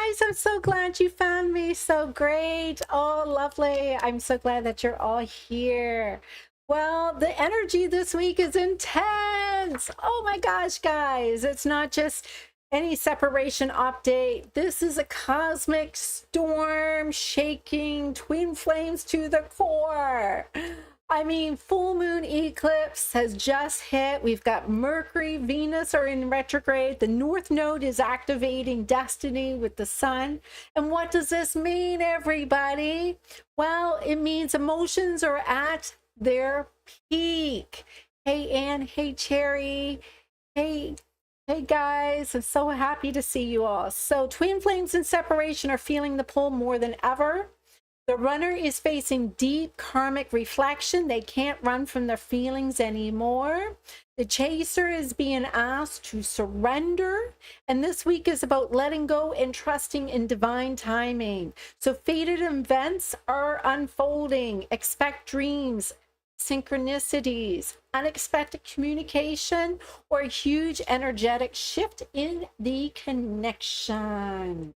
guys, I'm so glad you found me. So great. Oh, lovely. I'm so glad that you're all here. Well, the energy this week is intense. Oh my gosh, guys. It's not just any separation update. This is a cosmic storm shaking twin flames to the core. I mean, full moon eclipse has just hit. We've got Mercury, Venus are in retrograde. The North Node is activating destiny with the sun. And what does this mean, everybody? Well, it means emotions are at their peak. Hey, Anne. Hey, Cherry. Hey, guys. I'm so happy to see you all. So twin flames in separation are feeling the pull more than ever. The runner is facing deep karmic reflection. They can't run from their feelings anymore. The chaser is being asked to surrender. And this week is about letting go and trusting in divine timing. So fated events are unfolding. Expect dreams, synchronicities, unexpected communication, or a huge energetic shift in the connection.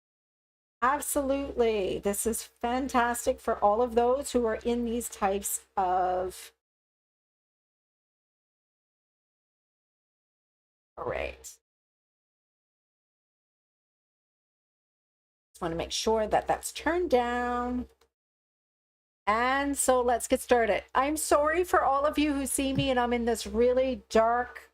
Absolutely. This is fantastic for all of those who are in these types of... All right. Just want to make sure that that's turned down. And so let's get started. I'm sorry for all of you who see me and I'm in this really dark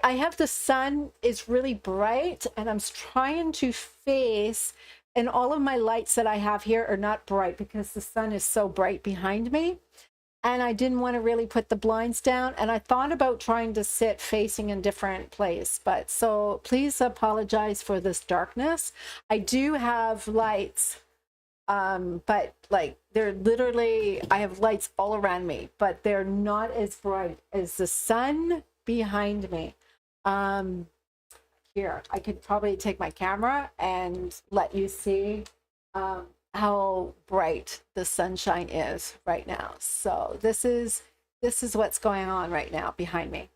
I have the sun is really bright and I'm trying to face, and all of my lights that I have here are not bright because the sun is so bright behind me. And I didn't want to really put the blinds down. And I thought about trying to sit facing in different place. But so please apologize for this darkness. I do have lights, but like they're literally, I have lights all around me, but they're not as bright as the sun behind me. Here I could probably take my camera and let you see how bright the sunshine is right now. So this is what's going on right now behind me.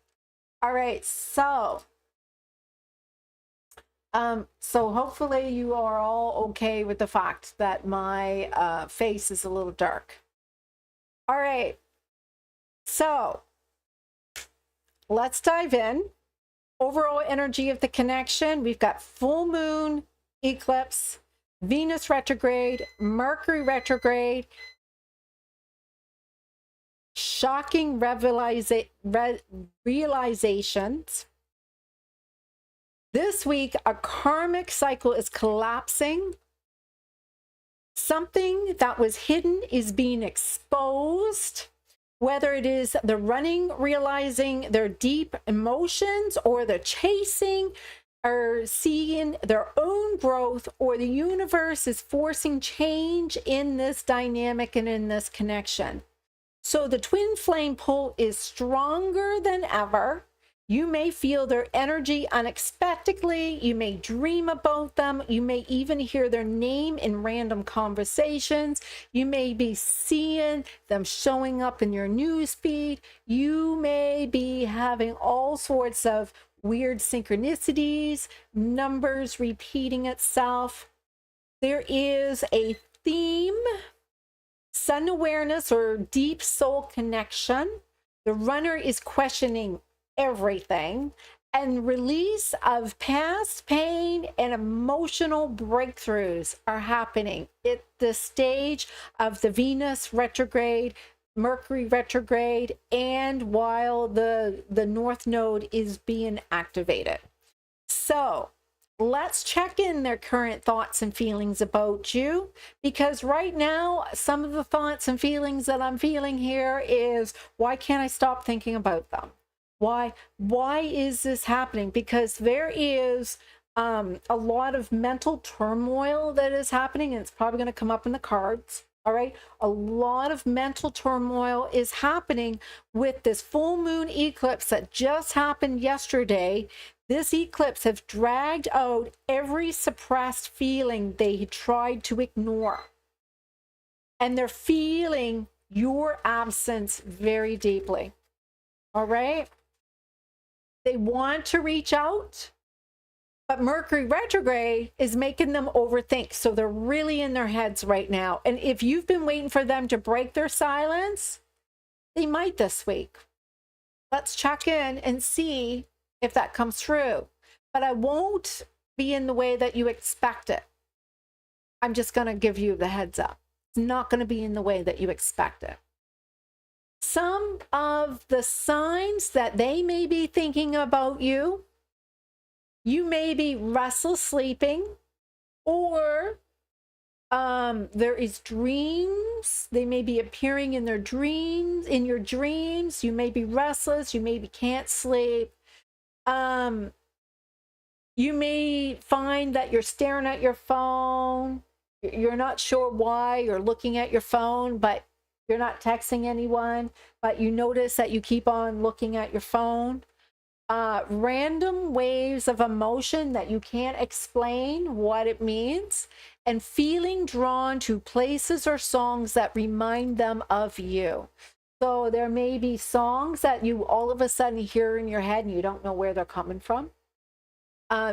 All right, so hopefully you are all okay with the fact that my face is a little dark. All right, so let's dive in. Overall energy of the connection, we've got full moon eclipse, Venus retrograde, Mercury retrograde, shocking realizations. This week, a karmic cycle is collapsing. Something that was hidden is being exposed. Whether it is the running, realizing their deep emotions, or the chasing, or seeing their own growth, or the universe is forcing change in this dynamic and in this connection. So the twin flame pull is stronger than ever. You may feel their energy unexpectedly. You may dream about them. You may even hear their name in random conversations. You may be seeing them showing up in your news feed. You may be having all sorts of weird synchronicities, numbers repeating itself. There is a theme, sun awareness or deep soul connection. The runner is questioning everything, and release of past pain and emotional breakthroughs are happening at the stage of the Venus retrograde, Mercury retrograde, and while the North Node is being activated. So let's check in their current thoughts and feelings about you, because right now some of the thoughts and feelings that I'm feeling here is, why can't I stop thinking about them? Why is this happening? Because there is a lot of mental turmoil that is happening, and it's probably going to come up in the cards. All right, a lot of mental turmoil is happening with this full moon eclipse that just happened yesterday. This eclipse has dragged out every suppressed feeling they tried to ignore, and they're feeling your absence very deeply. All right. They want to reach out. But Mercury retrograde is making them overthink. So they're really in their heads right now. And if you've been waiting for them to break their silence, they might this week. Let's check in and see if that comes true. But I won't be in the way that you expect it. I'm just going to give you the heads up. It's not going to be in the way that you expect it. Some of the signs that they may be thinking about you, you may be restless sleeping, or there is dreams. They may be appearing in their dreams, in your dreams. You may be restless. You maybe can't sleep. You may find that you're staring at your phone. You're not sure why you're looking at your phone, but you're not texting anyone, but you notice that you keep on looking at your phone. Random waves of emotion that you can't explain what it means, and feeling drawn to places or songs that remind them of you. So there may be songs that you all of a sudden hear in your head and you don't know where they're coming from.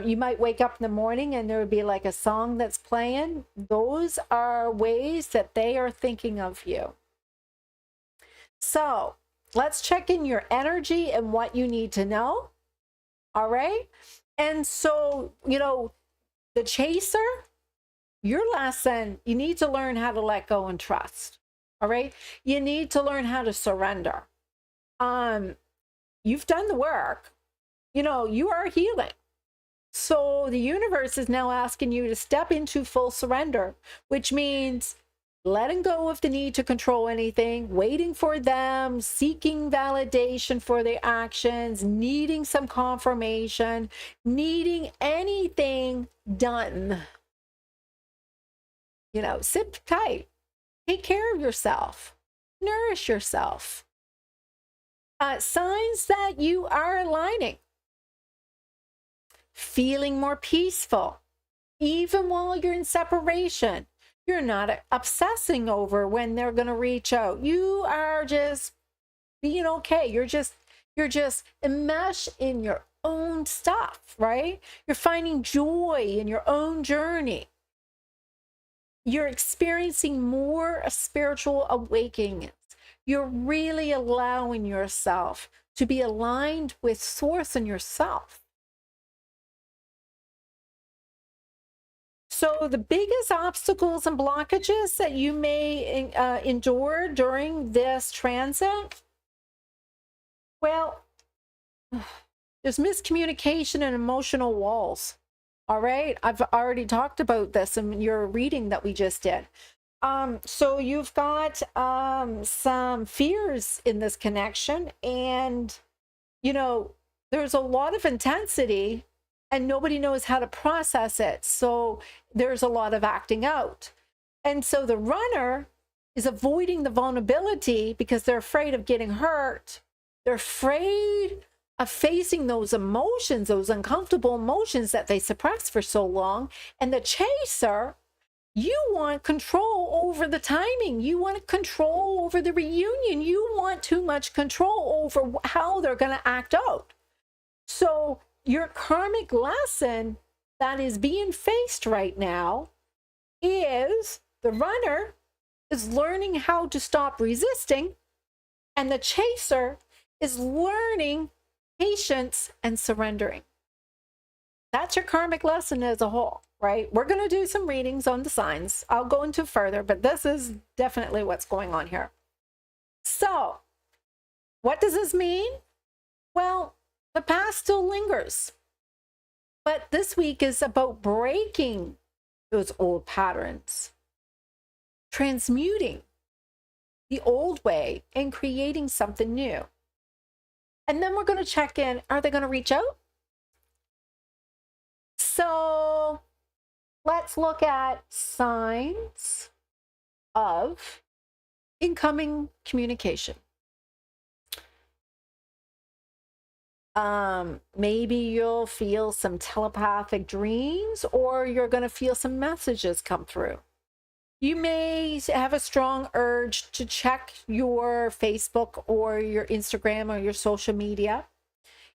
You might wake up in the morning and there would be like a song that's playing. Those are ways that they are thinking of you. So let's check in your energy and what you need to know. All right. And so, you know, the chaser, your lesson, you need to learn how to let go and trust. All right. You need to learn how to surrender. You've done the work. You know, you are healing. So the universe is now asking you to step into full surrender, which means letting go of the need to control anything, waiting for them, seeking validation for their actions, needing some confirmation, needing anything done. You know, sit tight, take care of yourself, nourish yourself. Signs that you are aligning. Feeling more peaceful, even while you're in separation. You're not obsessing over when they're going to reach out. You are just being okay. You're just enmeshed in your own stuff, right? You're finding joy in your own journey. You're experiencing more spiritual awakenings. You're really allowing yourself to be aligned with Source and yourself. So the biggest obstacles and blockages that you may endure during this transit, well, there's miscommunication and emotional walls. All right. I've already talked about this in your reading that we just did. So you've got some fears in this connection, and, you know, there's a lot of intensity and nobody knows how to process it. So there's a lot of acting out. And so the runner is avoiding the vulnerability because they're afraid of getting hurt. They're afraid of facing those emotions, those uncomfortable emotions that they suppressed for so long. And the chaser, you want control over the timing. You want control over the reunion. You want too much control over how they're going to act out. So your karmic lesson that is being faced right now is the runner is learning how to stop resisting, and the chaser is learning patience and surrendering. That's your karmic lesson as a whole, right? We're going to do some readings on the signs. I'll go into further, but this is definitely what's going on here. So, what does this mean? Well, the past still lingers, but this week is about breaking those old patterns, transmuting the old way and creating something new. And then we're going to check in. Are they going to reach out? So let's look at signs of incoming communication. Maybe you'll feel some telepathic dreams, or you're going to feel some messages come through. You may have a strong urge to check your Facebook or your Instagram or your social media.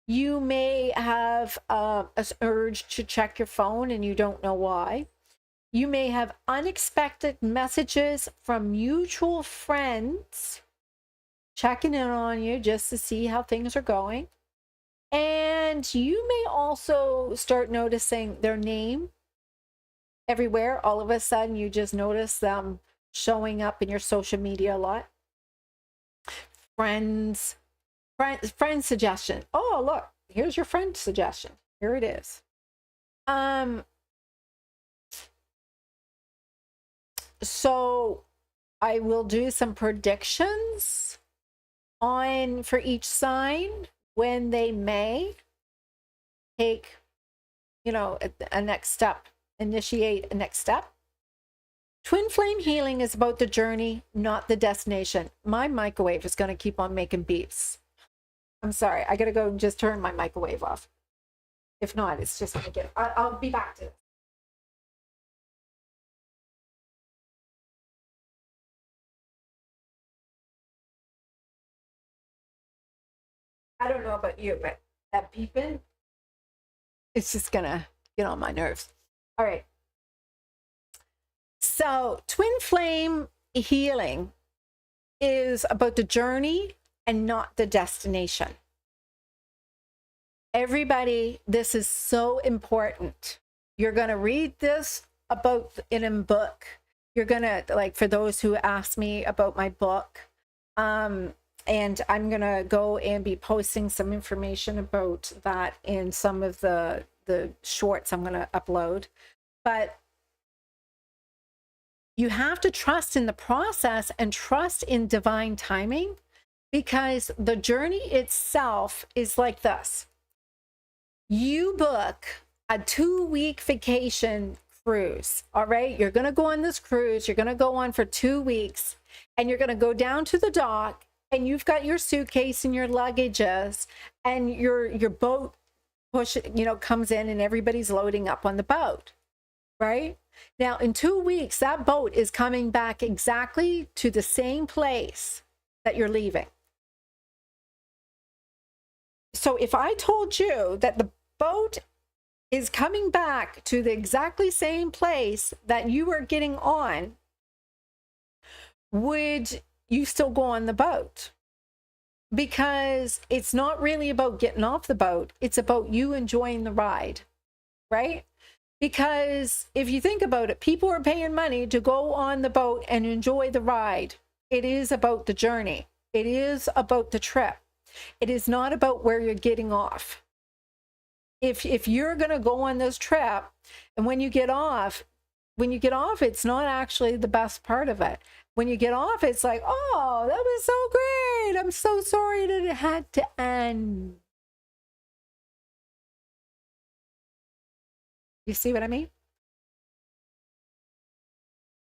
You may have an urge to check your phone and you don't know why. You may have unexpected messages from mutual friends checking in on you just to see how things are going. And you may also start noticing their name everywhere. All of a sudden, you just notice them showing up in your social media a lot. Friend suggestion. Oh, look, here's your friend suggestion. Here it is. So I will do some predictions on for each sign when they may take, you know, a next step, initiate a next step. Twin flame healing is about the journey, not the destination. My microwave is going to keep on making beeps. I'm sorry. I got to go and just turn my microwave off. If not, it's just going to get... I'll be back to this. I don't know about you, but that beeping, it's just going to get on my nerves. All right. So twin flame healing is about the journey and not the destination. Everybody, this is so important. You're going to read this about in a book. You're going to, like, for those who ask me about my book, and I'm going to go and be posting some information about that in some of the shorts I'm going to upload. But you have to trust in the process and trust in divine timing, because the journey itself is like this. You book a 2-week vacation cruise, all right? You're going to go on this cruise. You're going to go on for 2 weeks, and you're going to go down to the dock, and you've got your suitcase and your luggages, and your boat comes in, and everybody's loading up on the boat, right? Now, in 2 weeks, that boat is coming back exactly to the same place that you're leaving. So if I told you that the boat is coming back to the exactly same place that you were getting on, would you still go on the boat? Because it's not really about getting off the boat. It's about you enjoying the ride, right? Because if you think about it, people are paying money to go on the boat and enjoy the ride. It is about the journey. It is about the trip. It is not about where you're getting off. If you're going to go on this trip, and when you get off, it's not actually the best part of it. When you get off, it's like, oh, that was so great. I'm so sorry that it had to end. You see what I mean?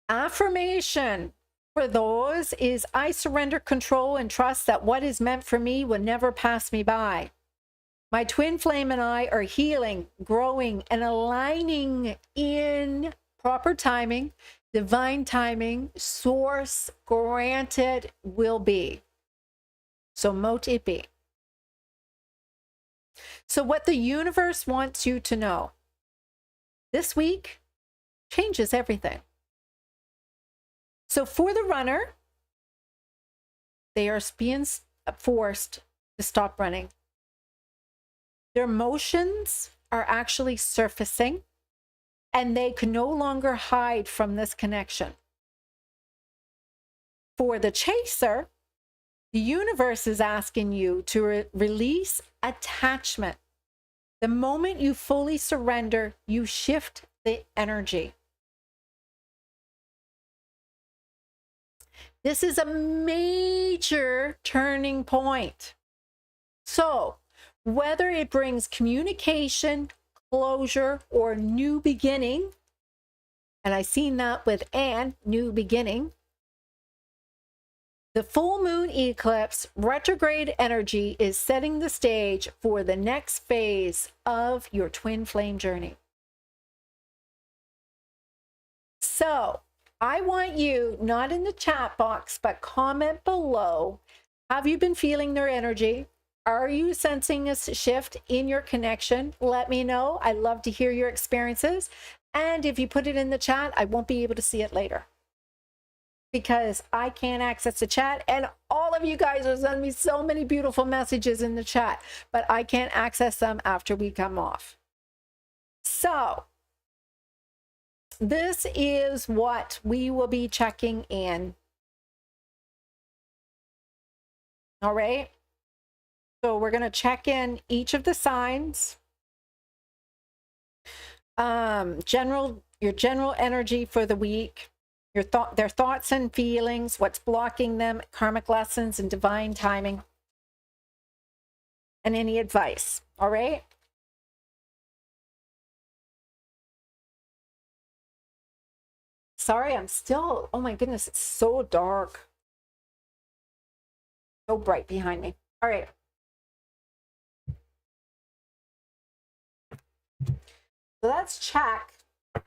Affirmation for those is, I surrender control and trust that what is meant for me will never pass me by. My twin flame and I are healing, growing, and aligning in proper timing, divine timing, source granted will be. So mote it be. So what the universe wants you to know this week changes everything. So for the runner, they are being forced to stop running. Their emotions are actually surfacing, and they can no longer hide from this connection. For the chaser, the universe is asking you to release attachment. The moment you fully surrender, you shift the energy. This is a major turning point. So, whether it brings communication, closure, or new beginning, and I've seen that with Anne, new beginning, the full moon eclipse retrograde energy is setting the stage for the next phase of your twin flame journey. So, I want you, not in the chat box, but comment below. Have you been feeling their energy? Are you sensing a shift in your connection? Let me know. I love to hear your experiences. And if you put it in the chat, I won't be able to see it later because I can't access the chat. And all of you guys are sending me so many beautiful messages in the chat, but I can't access them after we come off. So this is what we will be checking in. All right. So we're going to check in each of the signs. Your general energy for the week, their thoughts and feelings, what's blocking them, karmic lessons and divine timing, and any advice. All right. Sorry, I'm still, oh my goodness, it's so dark. So bright behind me. All right. So let's check.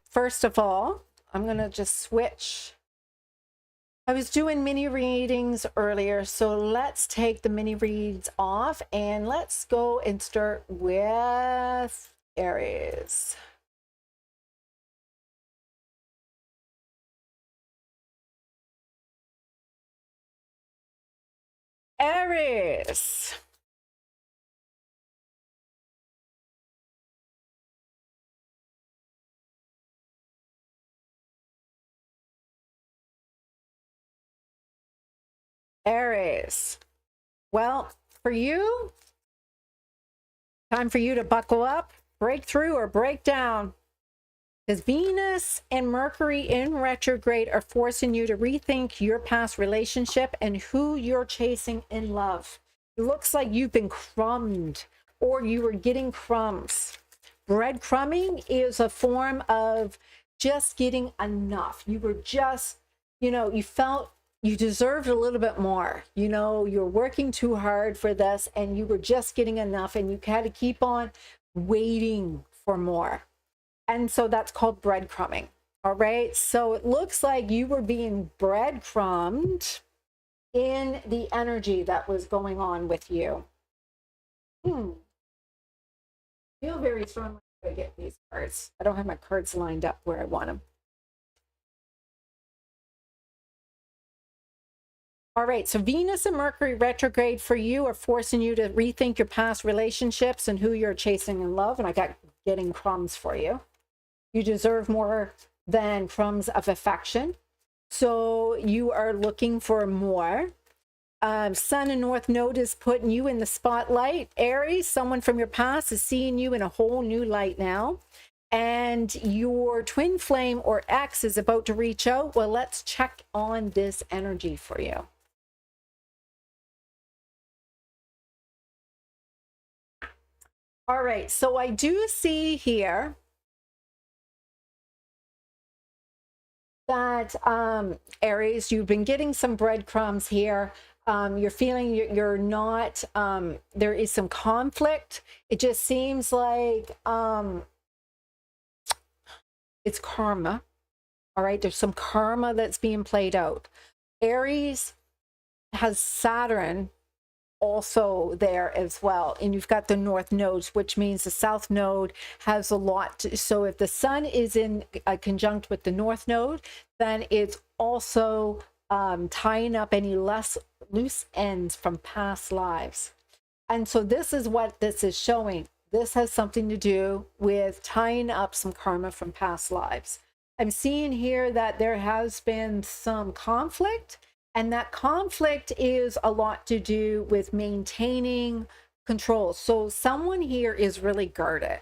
First of all, I'm going to just switch. I was doing mini readings earlier, so let's take the mini reads off and let's go and start with Aries. Aries. Aries. Well, for you, time for you to buckle up, break through or break down. Because Venus and Mercury in retrograde are forcing you to rethink your past relationship and who you're chasing in love. It looks like you've been crumbed or you were getting crumbs. Breadcrumbing is a form of just getting enough. You were just, you felt you deserved a little bit more. You're working too hard for this and you were just getting enough and you had to keep on waiting for more. And so that's called breadcrumbing. All right. So it looks like you were being breadcrumbed in the energy that was going on with you. I feel very strongly to get these cards. I don't have my cards lined up where I want them. All right, so Venus and Mercury retrograde for you are forcing you to rethink your past relationships and who you're chasing in love. And I got getting crumbs for you. You deserve more than crumbs of affection. So you are looking for more. Sun and North Node is putting you in the spotlight. Aries, someone from your past is seeing you in a whole new light now. And your twin flame or ex is about to reach out. Well, let's check on this energy for you. All right, so I do see here that Aries, you've been getting some breadcrumbs here. You're feeling you're not, there is some conflict. It just seems like it's karma. All right, there's some karma that's being played out. Aries has Saturn also there as well, and you've got the North nodes, which means the South node has a lot to, so if the Sun is in conjunct with the North node, then it's also tying up any loose ends from past lives. And so this is what this is showing. This has something to do with tying up some karma from past lives. I'm seeing here that there has been some conflict, and that conflict is a lot to do with maintaining control. So someone here is really guarded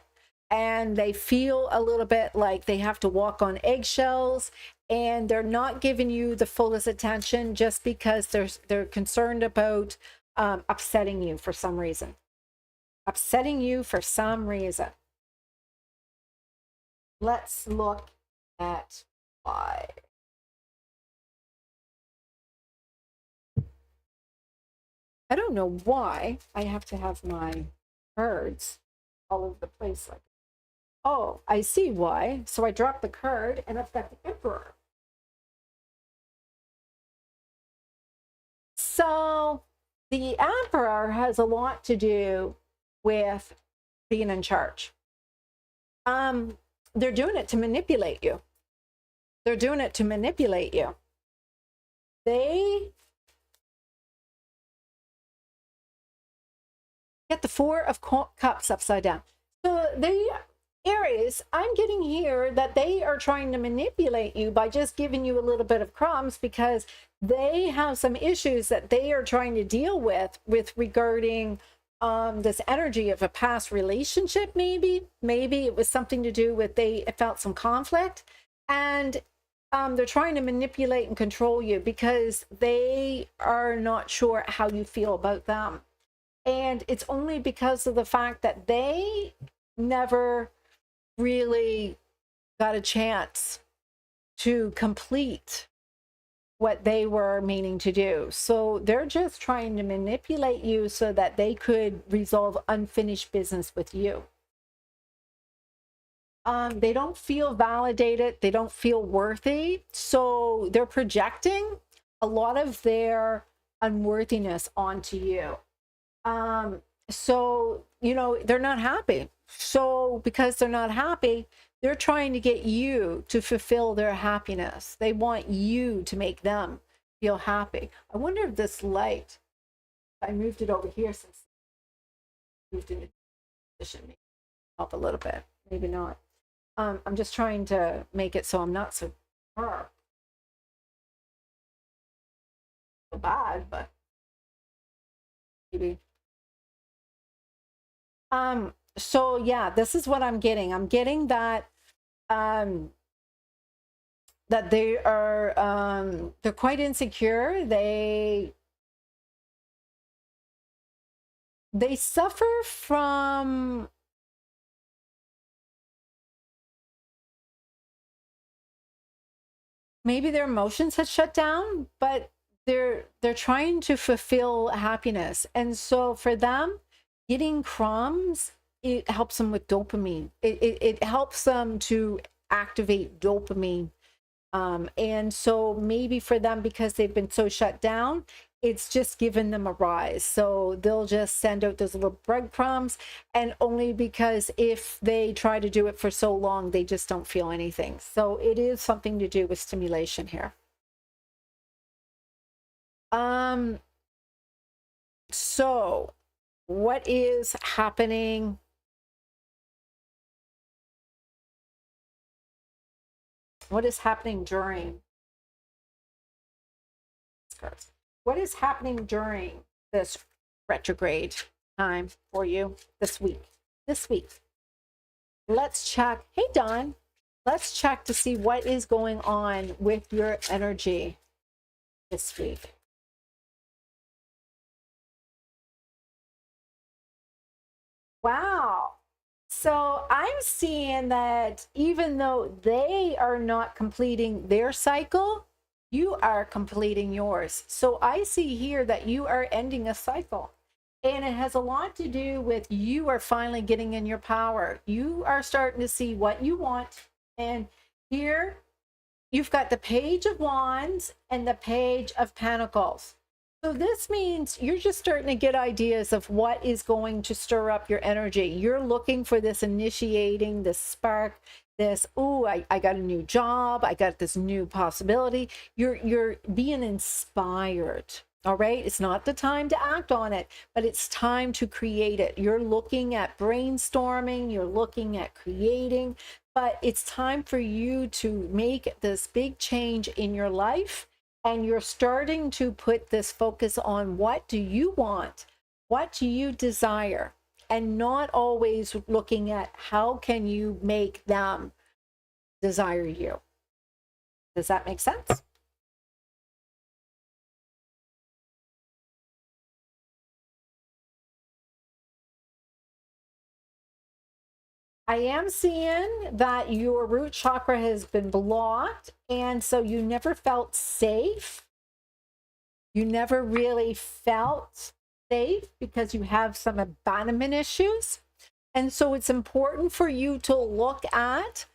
and they feel a little bit like they have to walk on eggshells, and they're not giving you the fullest attention just because they're concerned about upsetting you for some reason. Upsetting you for some reason. Let's look at why. I don't know why I have to have my cards all over the place like that. Oh, I see why. So I dropped the card and I've got the Emperor. So the Emperor has a lot to do with being in charge. They're doing it to manipulate you. They're doing it to manipulate you. They get the Four of Cups upside down. So they, Aries, I'm getting here that they are trying to manipulate you by just giving you a little bit of crumbs, because they have some issues that they are trying to deal with regarding this energy of a past relationship. Maybe it was something to do with they felt some conflict, and they're trying to manipulate and control you because they are not sure how you feel about them. And it's only because of the fact that they never really got a chance to complete what they were meaning to do. So they're just trying to manipulate you so that they could resolve unfinished business with you. They don't feel validated. They don't feel worthy. So they're projecting a lot of their unworthiness onto you. So, you know, they're not happy. So because they're not happy, they're trying to get you to fulfill their happiness. They want you to make them feel happy. I wonder if this light, I moved it over here since I moved into position, maybe help a little bit, maybe not. I'm just trying to make it so I'm not so dark. So bad, but maybe. So yeah, this is what I'm getting. I'm getting that that they are they're quite insecure. They suffer from maybe their emotions had shut down, but they're trying to fulfill happiness. And so for them, getting crumbs, it helps them with dopamine. It helps them to activate dopamine. And so maybe for them, because they've been so shut down, it's just given them a rise. So they'll just send out those little breadcrumbs, and only because if they try to do it for so long, they just don't feel anything. So it is something to do with stimulation here. So what is happening? What is happening during? What is happening during this retrograde time for you this week? Let's check. Hey, Don. Let's check to see what is going on with your energy this week. Wow. So I'm seeing that even though they are not completing their cycle, you are completing yours. So I see here that you are ending a cycle. And it has a lot to do with you are finally getting in your power. You are starting to see what you want. And here you've got the Page of Wands and the Page of Pentacles. So this means you're just starting to get ideas of what is going to stir up your energy. You're looking for this initiating, this spark, this, oh, I got a new job. I got this new possibility. You're being inspired. All right. It's not the time to act on it, but it's time to create it. You're looking at brainstorming. You're looking at creating, but it's time for you to make this big change in your life. And you're starting to put this focus on what do you want? What do you desire? And not always looking at how can you make them desire you. Does that make sense? I am seeing that your root chakra has been blocked, and so you never felt safe. You never really felt safe because you have some abandonment issues. And so it's important for you to look at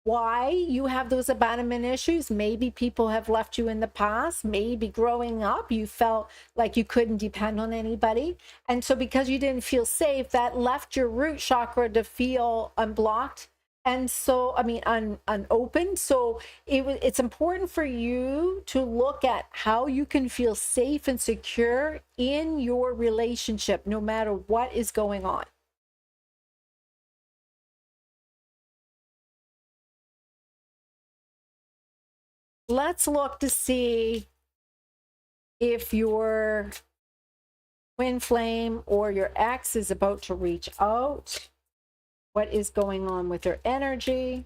why you have those abandonment issues. Maybe people have left you in the past. Maybe growing up, you felt like you couldn't depend on anybody. And so because you didn't feel safe, that left your root chakra to feel unblocked. And so, I mean, unopened. So it's important for you to look at how you can feel safe and secure in your relationship, no matter what is going on. Let's look to see if your twin flame or your ex is about to reach out. What is going on with their energy?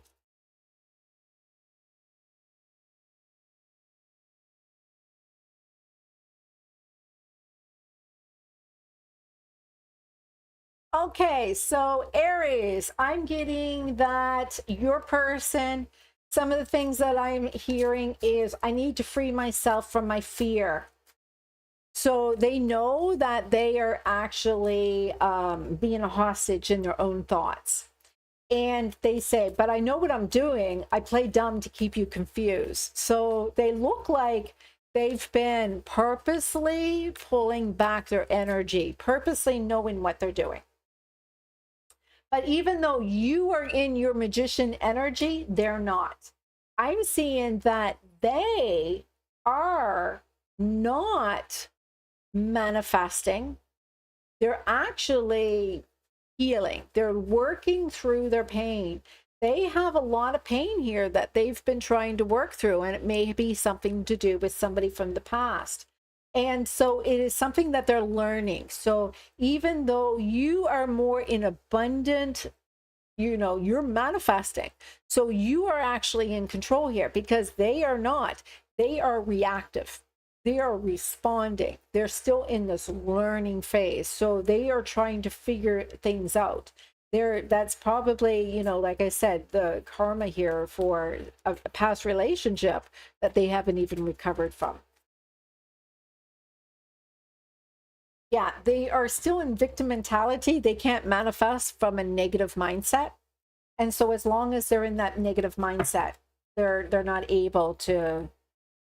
Okay, so Aries, I'm getting that your person, some of the things that I'm hearing is I need to free myself from my fear. So they know that they are actually being a hostage in their own thoughts. And they say, but I know what I'm doing. I play dumb to keep you confused. So they look like they've been purposely pulling back their energy, purposely knowing what they're doing. But even though you are in your magician energy, they're not. I'm seeing that they are not manifesting. They're actually healing. They're working through their pain. They have a lot of pain here that they've been trying to work through, and it may be something to do with somebody from the past. And so it is something that they're learning. So even though you are more in abundant, you know, you're manifesting. So you are actually in control here because they are not. They are reactive. They are responding. They're still in this learning phase. So they are trying to figure things out. That's probably, you know, like I said, the karma here for a past relationship that they haven't even recovered from. Yeah, they are still in victim mentality. They can't manifest from a negative mindset. And so as long as they're in that negative mindset, they're not able to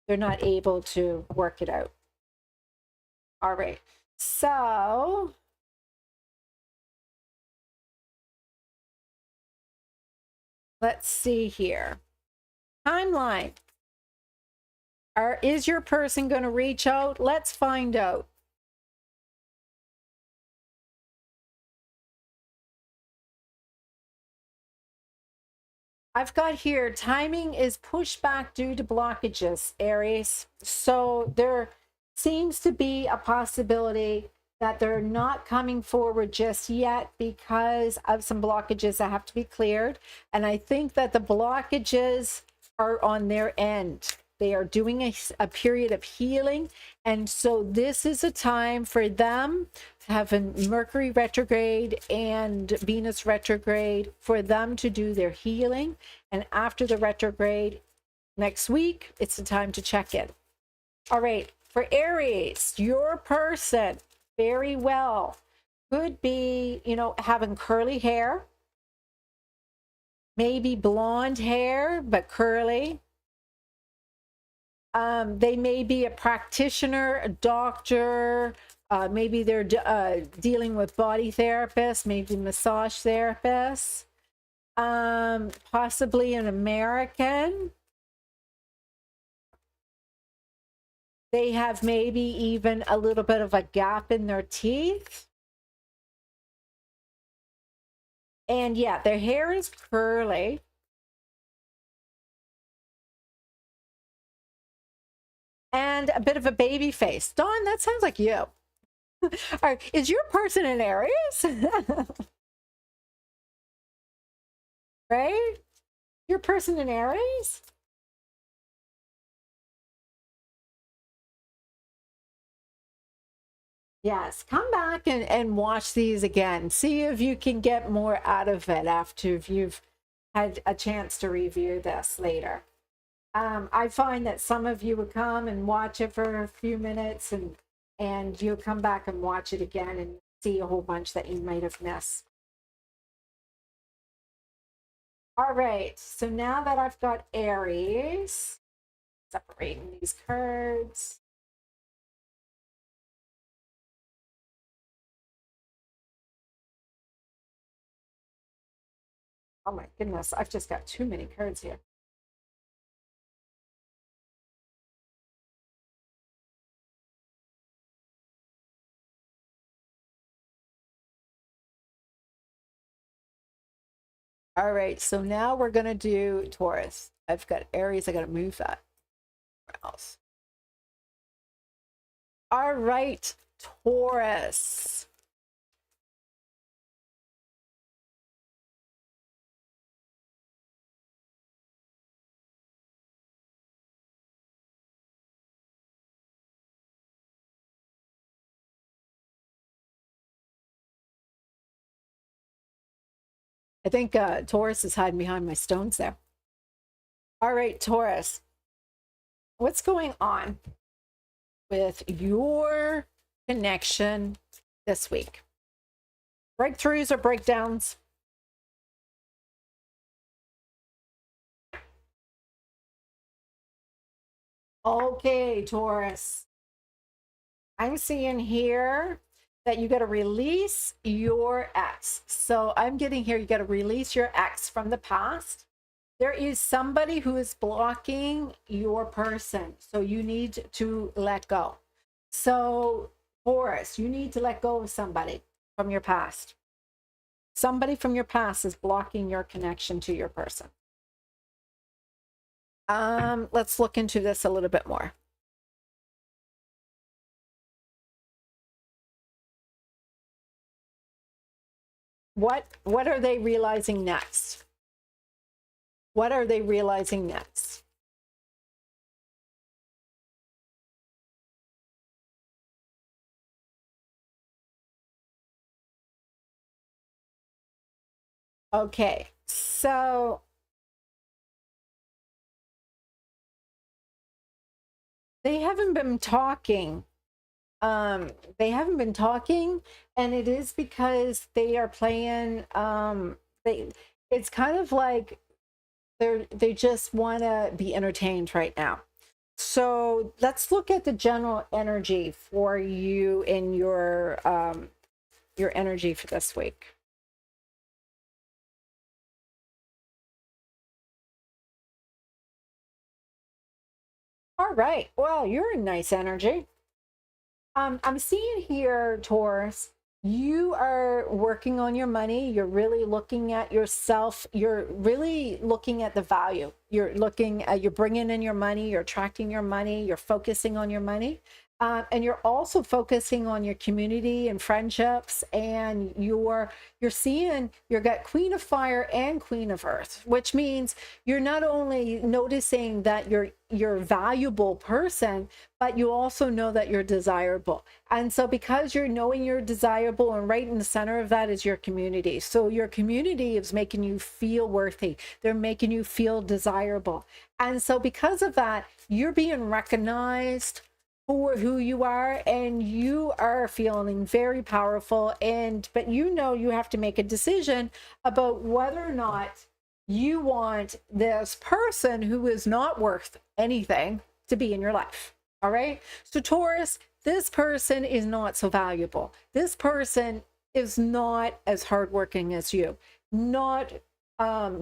work it out. All right. So let's see here. Timeline. Is your person going to reach out? Let's find out. I've got here, timing is pushed back due to blockages, Aries. So there seems to be a possibility that they're not coming forward just yet because of some blockages that have to be cleared. And I think that the blockages are on their end. They are doing a period of healing. And so this is a time for them to have a Mercury retrograde and Venus retrograde for them to do their healing. And after the retrograde next week, it's the time to check in. All right, for Aries, your person very well could be, you know, having curly hair, maybe blonde hair, but curly. They may be a practitioner, a doctor, maybe they're dealing with body therapists, maybe massage therapists, possibly an American. They have maybe even a little bit of a gap in their teeth. And yeah, their hair is curly. And a bit of a baby face. Dawn, that sounds like you. All right, is your person in Aries? Right? Your person in Aries? Yes, come back and watch these again. See if you can get more out of it after you've had a chance to review this later. I find that some of you would come and watch it for a few minutes and you'll come back and watch it again and see a whole bunch that you might have missed. All right, so now that I've got Aries, separating these cards. Oh my goodness, I've just got too many cards here. All right, so now we're going to do Taurus. I've got Aries. I got to move that. Where else? All right, Taurus. I think Taurus is hiding behind my stones there. All right, Taurus. What's going on with your connection this week? Breakthroughs or breakdowns? Okay, Taurus. I'm seeing here that you got to release your ex. So I'm getting here, you got to release your ex from the past. There is somebody who is blocking your person. So you need to let go. So Taurus, you need to let go of somebody from your past. Somebody from your past is blocking your connection to your person. Let's look into this a little bit more. What are they realizing next? What are they realizing next? Okay, so they haven't been talking. They haven't been talking, and it is because they are playing. It's kind of like they just want to be entertained right now. So let's look at the general energy for you in your energy for this week. All right. Well, you're in nice energy. I'm seeing here, Taurus, you are working on your money. You're really looking at yourself. You're really looking at the value. You're looking at, you're bringing in your money. You're attracting your money. You're focusing on your money. And you're also focusing on your community and friendships, and you're seeing you've got Queen of Fire and Queen of Earth, which means you're not only noticing that you're a valuable person, but you also know that you're desirable. And so because you're knowing you're desirable, and right in the center of that is your community. So your community is making you feel worthy. They're making you feel desirable. And so because of that, you're being recognized for who you are, and you are feeling very powerful. But you know you have to make a decision about whether or not you want this person who is not worth anything to be in your life. All right, so Taurus, this person is not so valuable. This person is not as hardworking as you, not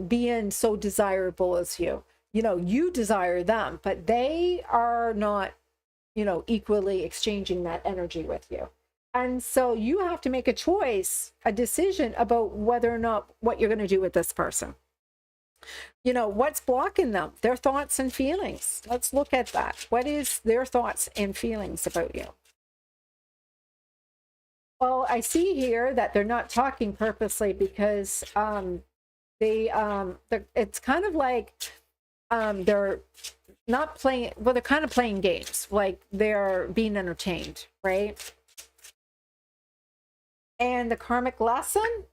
being so desirable as you. You know, you desire them, but they are not, you know, equally exchanging that energy with you. And so you have to make a choice, a decision about whether or not what you're going to do with this person. You know, what's blocking them, their thoughts and feelings. Let's look at that. What is their thoughts and feelings about you? Well, I see here that they're not talking purposely because it's kind of like they're not playing, well, they're kind of playing games, like they're being entertained, right? And the karmic lesson.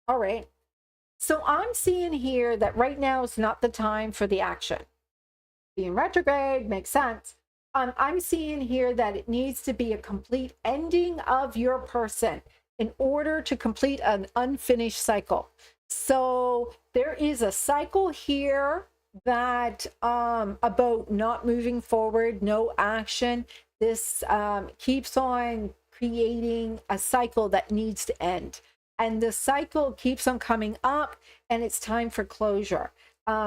All right. So I'm seeing here that right now is not the time for the action. Being retrograde makes sense. I'm seeing here that it needs to be a complete ending of your person. in order to complete an unfinished cycle. So there is a cycle here that about not moving forward, no action. This keeps on creating a cycle that needs to end. And the cycle keeps on coming up, and it's time for closure.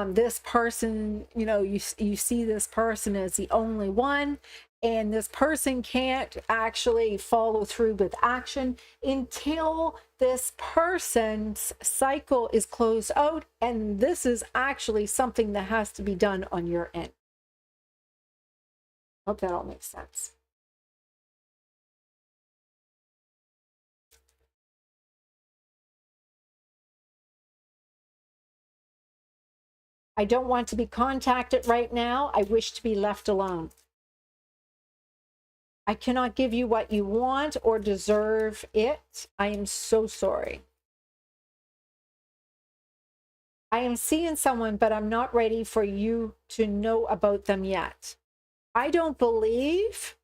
This person, you know, you see this person as the only one, and this person can't actually follow through with action until this person's cycle is closed out. And this is actually something that has to be done on your end. Hope that all makes sense. I don't want to be contacted right now. I wish to be left alone. I cannot give you what you want or deserve it. I am so sorry. I am seeing someone, but I'm not ready for you to know about them yet. I don't believe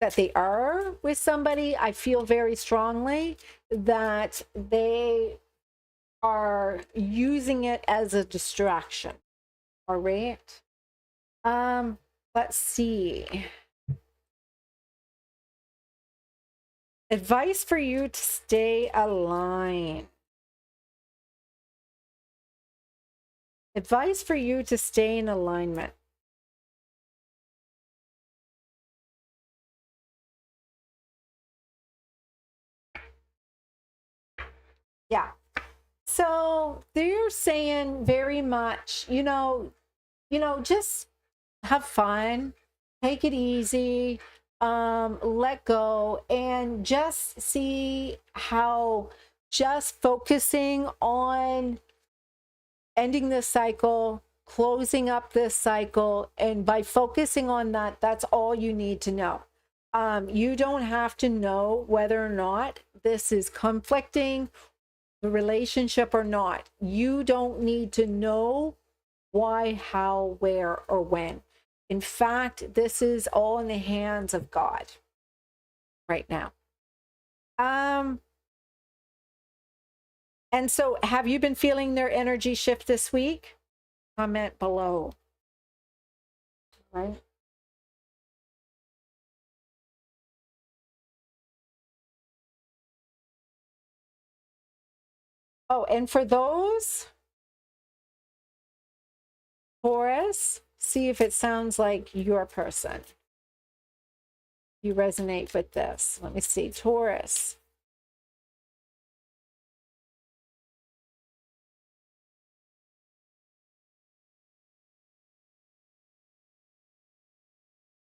that they are with somebody. I feel very strongly that they are using it as a distraction. All right. Let's see. Advice for you to stay aligned. Advice for you to stay in alignment. Yeah. So they're saying very much, you know, just have fun, take it easy, let go, and just see how just focusing on ending this cycle, closing up this cycle, and by focusing on that, that's all you need to know. You don't have to know whether or not this is conflicting the relationship or not. You don't need to know why, how, where, or when. In fact, this is all in the hands of God right now. And so have you been feeling their energy shift this week? Comment below. Right? Oh, and for those, Taurus, see if it sounds like your person. You resonate with this. Let me see, Taurus.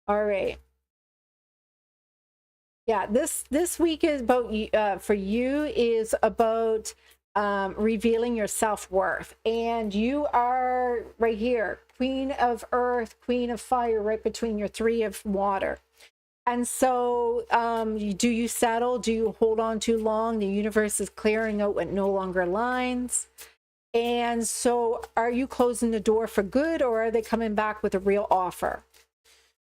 All right. Yeah, this week is about for you is about revealing your self-worth, and you are right here, Queen of Earth, Queen of Fire, right between your Three of Water. And so do you settle? Do you hold on too long? The universe is clearing out what no longer aligns. And so are you closing the door for good, or are they coming back with a real offer?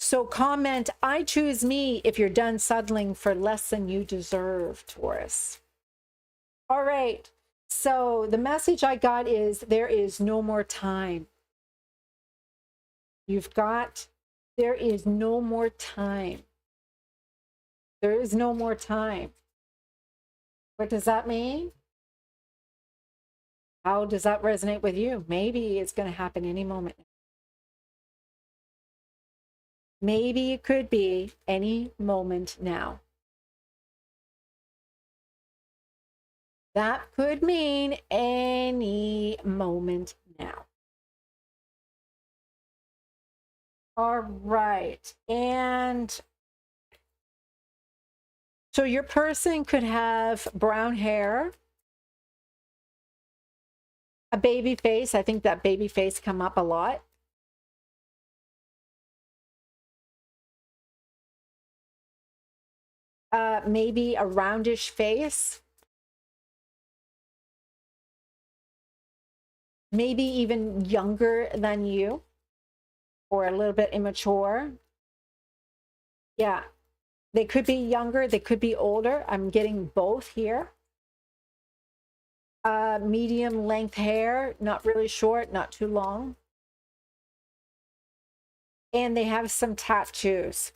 So comment, I choose me, if you're done settling for less than you deserve, Taurus. All right. So the message I got is there is no more time. There is no more time. There is no more time. What does that mean? How does that resonate with you? Maybe it's going to happen any moment. Maybe it could be any moment now. That could mean any moment now. All right. And so your person could have brown hair, a baby face. I think that baby face come up a lot. Maybe a roundish face. Maybe even younger than you, or a little bit immature. Yeah. They could be younger, they could be older. I'm getting both here. Medium length hair, not really short, not too long. And they have some tattoos.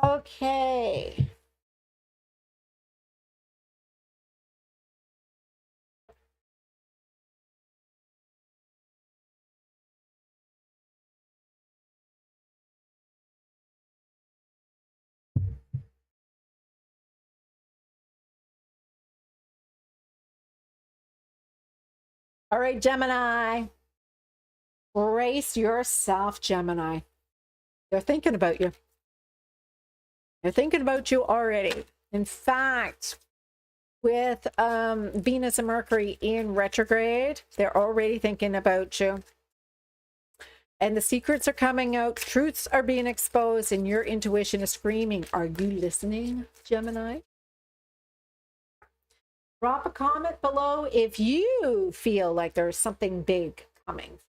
Okay. All right, Gemini. Brace yourself, Gemini. They're thinking about you. They're thinking about you already. In fact, with Venus and Mercury in retrograde, they're already thinking about you. And the secrets are coming out. Truths are being exposed, and your intuition is screaming. Are you listening, Gemini? Drop a comment below if you feel like there's something big coming.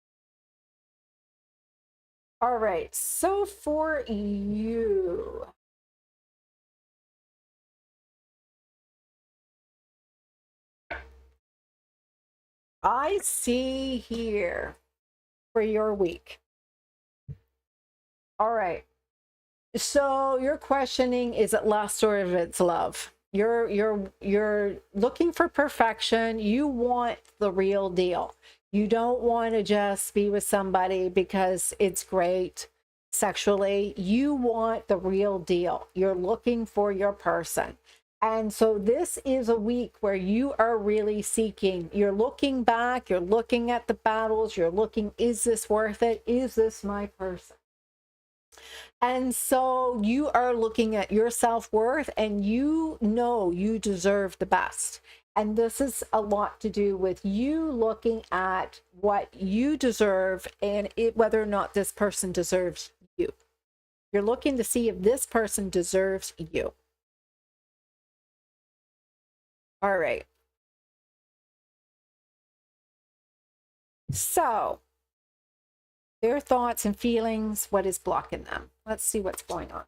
All right, so for you, I see here for your week. All right, so you're questioning, is it lust or if it's love? You're looking for perfection. You want the real deal. You don't want to just be with somebody because it's great sexually. You want the real deal. You're looking for your person. And so this is a week where you are really seeking. You're looking back, you're looking at the battles, you're looking, is this worth it? Is this my person? And so you are looking at your self-worth, and you know you deserve the best. And this is a lot to do with you looking at what you deserve and whether or not this person deserves you. You're looking to see if this person deserves you. All right. So their thoughts and feelings, what is blocking them? Let's see what's going on.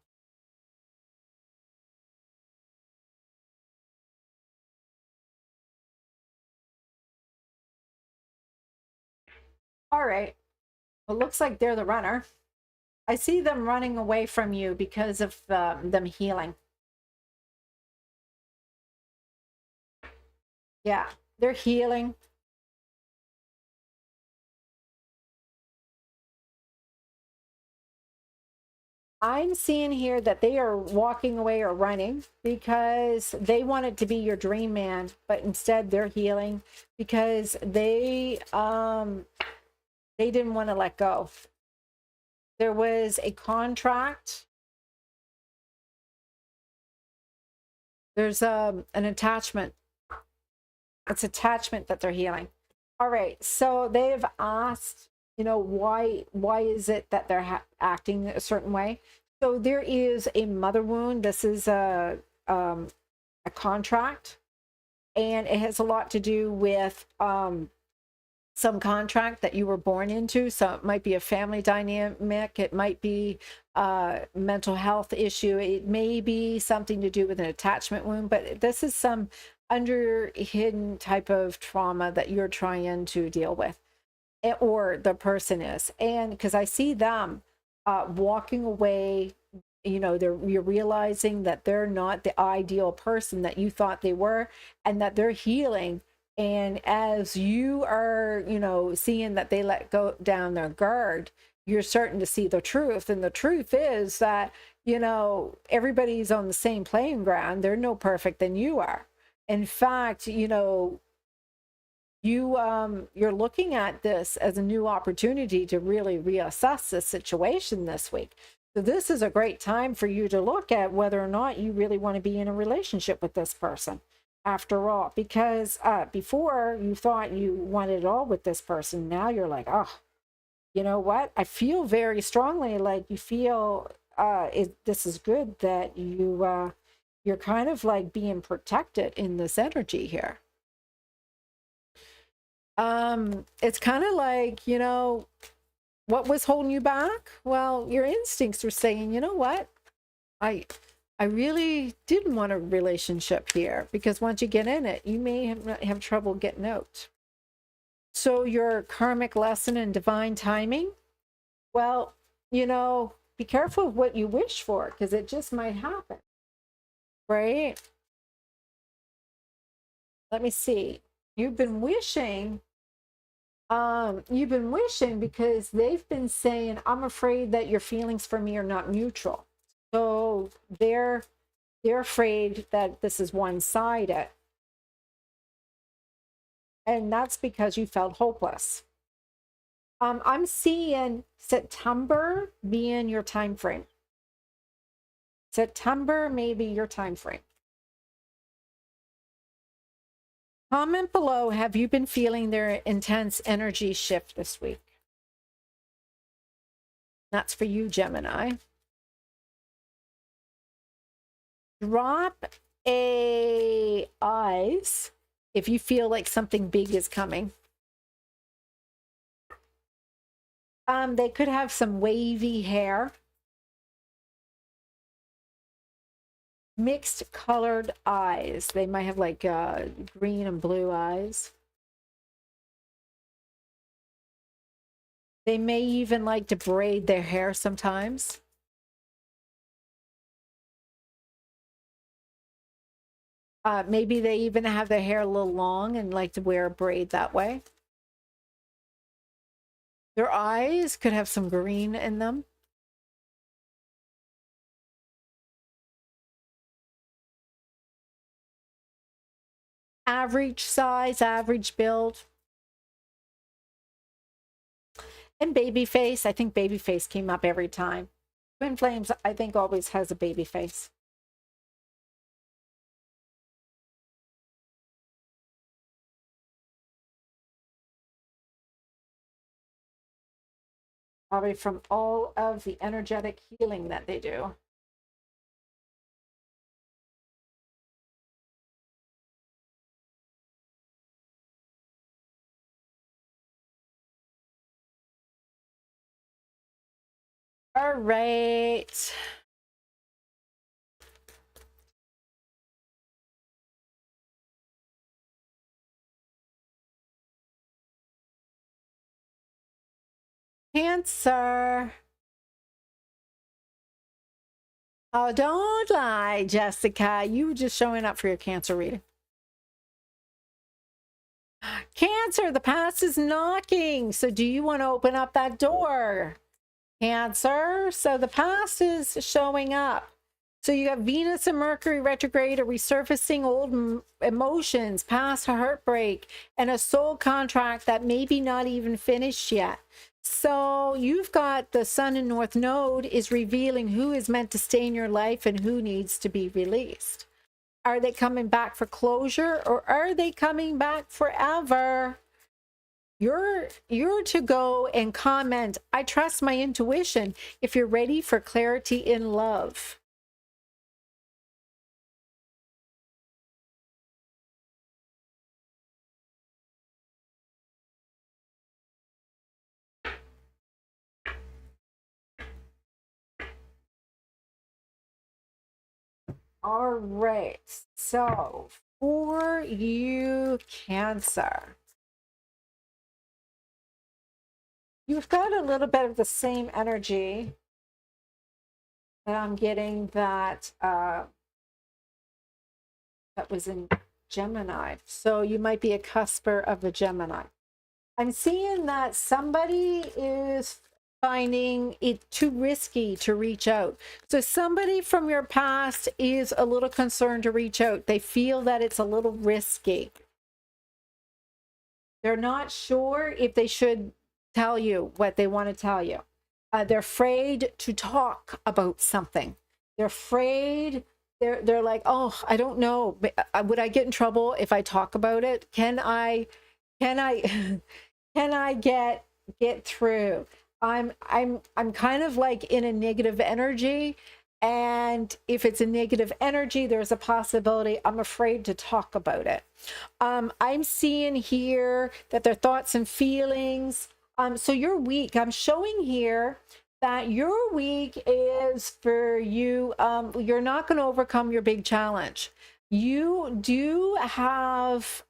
All right. It looks like they're the runner. I see them running away from you because of them healing. Yeah, they're healing. I'm seeing here that they are walking away or running because they wanted to be your dream man, but instead they're healing because they didn't want to let go. There was a contract. There's an attachment. It's attachment that they're healing. All right, so they've asked, you know, why is it that they're acting a certain way? So there is a mother wound. This is a contract, and it has a lot to do with some contract that you were born into. So it might be a family dynamic, it might be a mental health issue, it may be something to do with an attachment wound, but this is some under hidden type of trauma that you're trying to deal with, or the person is. And because I see them walking away, you know, you're realizing that they're not the ideal person that you thought they were, and that they're healing. And as you are, you know, seeing that they let go down their guard, you're starting to see the truth. And the truth is that, you know, everybody's on the same playing ground. They're no perfect than you are. In fact, you know, you're looking at this as a new opportunity to really reassess the situation this week. So this is a great time for you to look at whether or not you really want to be in a relationship with this person after all, because before you thought you wanted it all with this person. Now you're like, oh, you know what? I feel very strongly like you feel this is good, that you're kind of like being protected in this energy here. It's kind of like, you know, what was holding you back? Well, your instincts were saying, you know what? I really didn't want a relationship here, because once you get in it, you may have trouble getting out. So your karmic lesson and divine timing, well, you know, be careful of what you wish for, because it just might happen, right? Let me see. You've been wishing because they've been saying, I'm afraid that your feelings for me are not mutual. So they're afraid that this is one-sided. And that's because you felt hopeless. I'm seeing September being your time frame. September may be your time frame. Comment below, have you been feeling their intense energy shift this week? That's for you, Gemini. Drop a eyes if you feel like something big is coming. They could have some wavy hair. Mixed colored eyes. They might have like green and blue eyes. They may even like to braid their hair sometimes. Maybe they even have their hair a little long and like to wear a braid that way. Their eyes could have some green in them. Average size, average build. And baby face. I think baby face came up every time. Twin Flames, I think, always has a baby face. Probably from all of the energetic healing that they do. All right. Cancer. Oh, don't lie, Jessica. You were just showing up for your Cancer reading. Cancer, the past is knocking. So do you want to open up that door? Cancer. So the past is showing up. So you have Venus and Mercury retrograde, a resurfacing old emotions, past heartbreak, and a soul contract that maybe not even finished yet. So you've got the Sun and North Node is revealing who is meant to stay in your life and who needs to be released. Are they coming back for closure, or are they coming back forever? You're to go and comment, I trust my intuition, if you're ready for clarity in love. All right, so for you, Cancer, you've got a little bit of the same energy that I'm getting that that was in Gemini. So you might be a cusper of the Gemini. I'm seeing that somebody is finding it too risky to reach out. So somebody from your past is a little concerned to reach out. They feel that it's a little risky. They're not sure if they should tell you what they want to tell you. They're afraid to talk about something. They're afraid. They're like, oh, I don't know. Would I get in trouble if I talk about it? Can I get through? I'm kind of like in a negative energy, And if it's a negative energy, there's a possibility I'm afraid to talk about it. I'm seeing here that their thoughts and feelings. So your week, I'm showing here that your week is for you. You're not going to overcome your big challenge. You do have,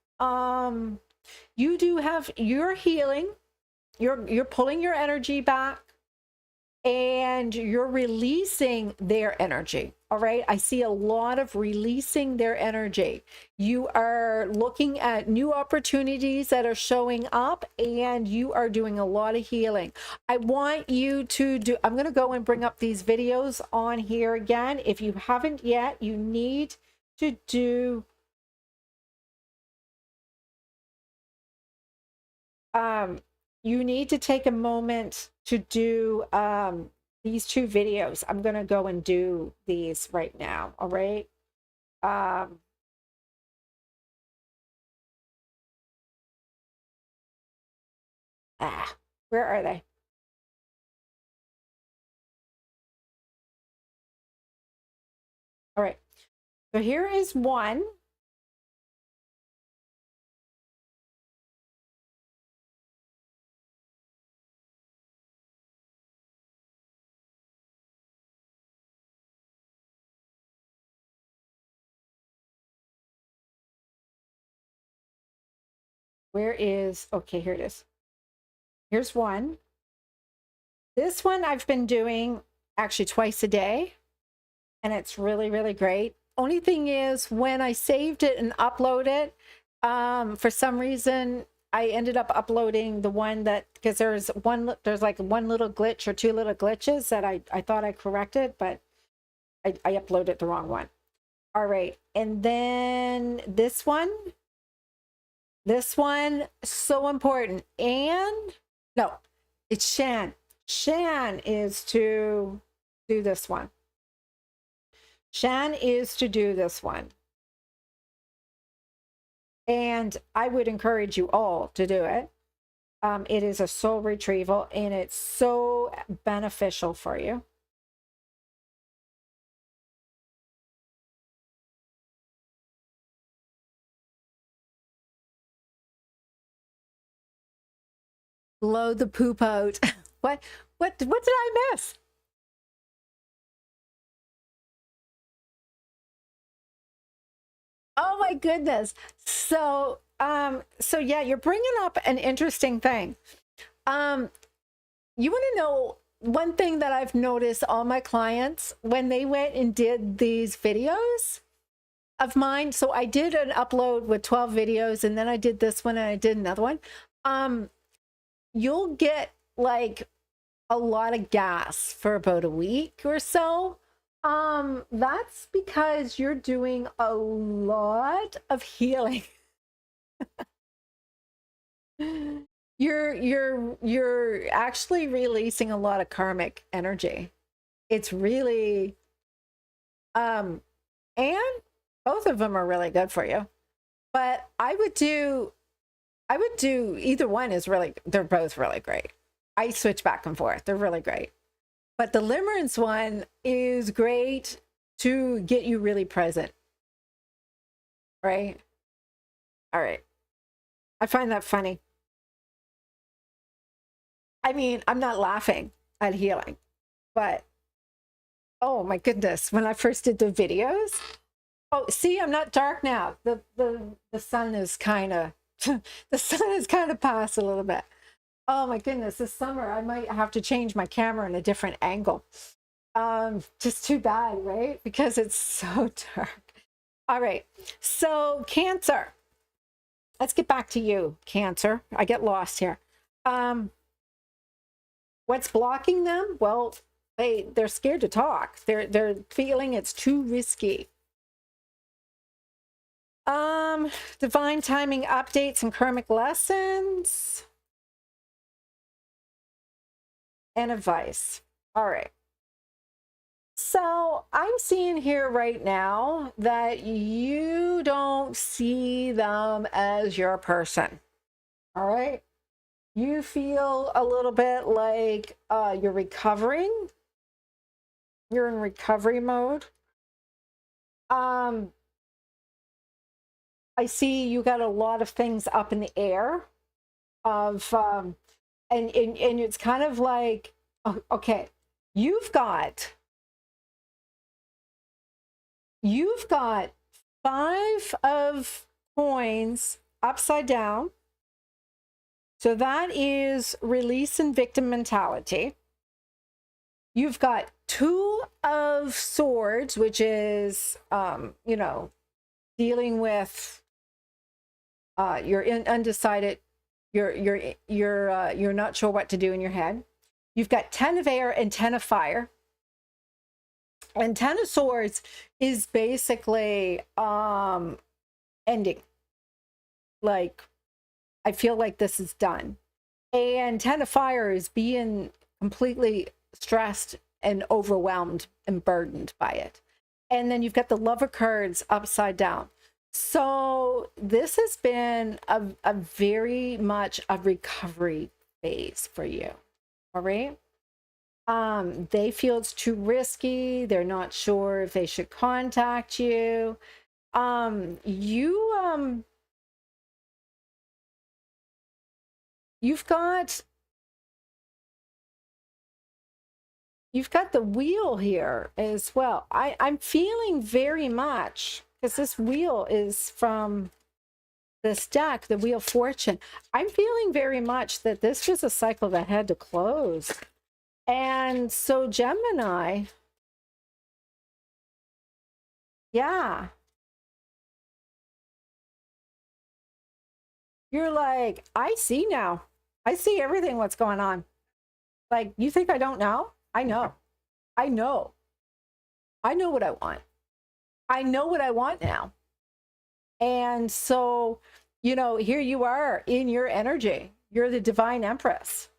you're healing. You're pulling your energy back. And you're releasing their energy. All right. I see a lot of releasing their energy. You are looking at new opportunities that are showing up, and you are doing a lot of healing. I want you to do, I'm going to go and bring up these videos on here again. If you haven't yet, you need to do, you need to take a moment to do these two videos. I'm going to go and do these right now. All right. Where are they? All right. So here is one. Where is, okay, here it is. Here's one. This one I've been doing actually twice a day, and it's really, really great. Only thing is, when I saved it and upload it, for some reason, I ended up uploading the one that, because there's like one little glitch or two little glitches that I thought I corrected, but I uploaded the wrong one. All right. And then this one, so important. And no, it's Shan. Shan is to do this one. Shan is to do this one. And I would encourage you all to do it. It is a soul retrieval, and it's so beneficial for you. Blow the poop out. What did I miss? Oh my goodness. So yeah, you're bringing up an interesting thing. You want to know one thing that I've noticed all my clients when they went and did these videos of mine. So I did an upload with 12 videos, and then I did this one and I did another one. You'll get like a lot of gas for about a week or so. That's because you're doing a lot of healing. You're actually releasing a lot of karmic energy. It's really and both of them are really good for you. But I would do either one. They're both really great. I switch back and forth. They're really great. But the limerence one is great to get you really present. Right? All right. I find that funny. I mean, I'm not laughing at healing, but oh my goodness, when I first did the videos, oh, see, I'm not dark now. The sun is kind of the sun is kind of past a little bit. Oh my goodness, this summer I might have to change my camera in a different angle. Just too bad, right? Because it's so dark. All right, so Cancer. Let's get back to you, Cancer. I get lost here. What's blocking them? Well, they're scared to talk. They're feeling it's too risky. Divine timing updates and karmic lessons. And advice. All right. So I'm seeing here right now that you don't see them as your person. All right. You feel a little bit like you're recovering. You're in recovery mode. I see you got a lot of things up in the air of, and it's kind of like, okay, you've got 5 of coins upside down. So that is release and victim mentality. You've got 2 of swords, which is, you know, dealing with, you're undecided. You're not sure what to do in your head. You've got 10 of air and 10 of fire. And 10 of swords is basically ending. Like, I feel like this is done. And 10 of fire is being completely stressed and overwhelmed and burdened by it. And then you've got the Lover cards upside down. So this has been a very much a recovery phase for you. All right. They feel it's too risky. They're not sure if they should contact you. You've got the wheel here as well. I'm feeling very much, because this wheel is from this deck, the Wheel of Fortune. I'm feeling very much that this was a cycle that had to close. And so Gemini, yeah. You're like, I see now. I see everything what's going on. Like, you think I don't know? I know. I know. I know what I want. I know what I want now. And so, you know, here you are in your energy. You're the divine empress.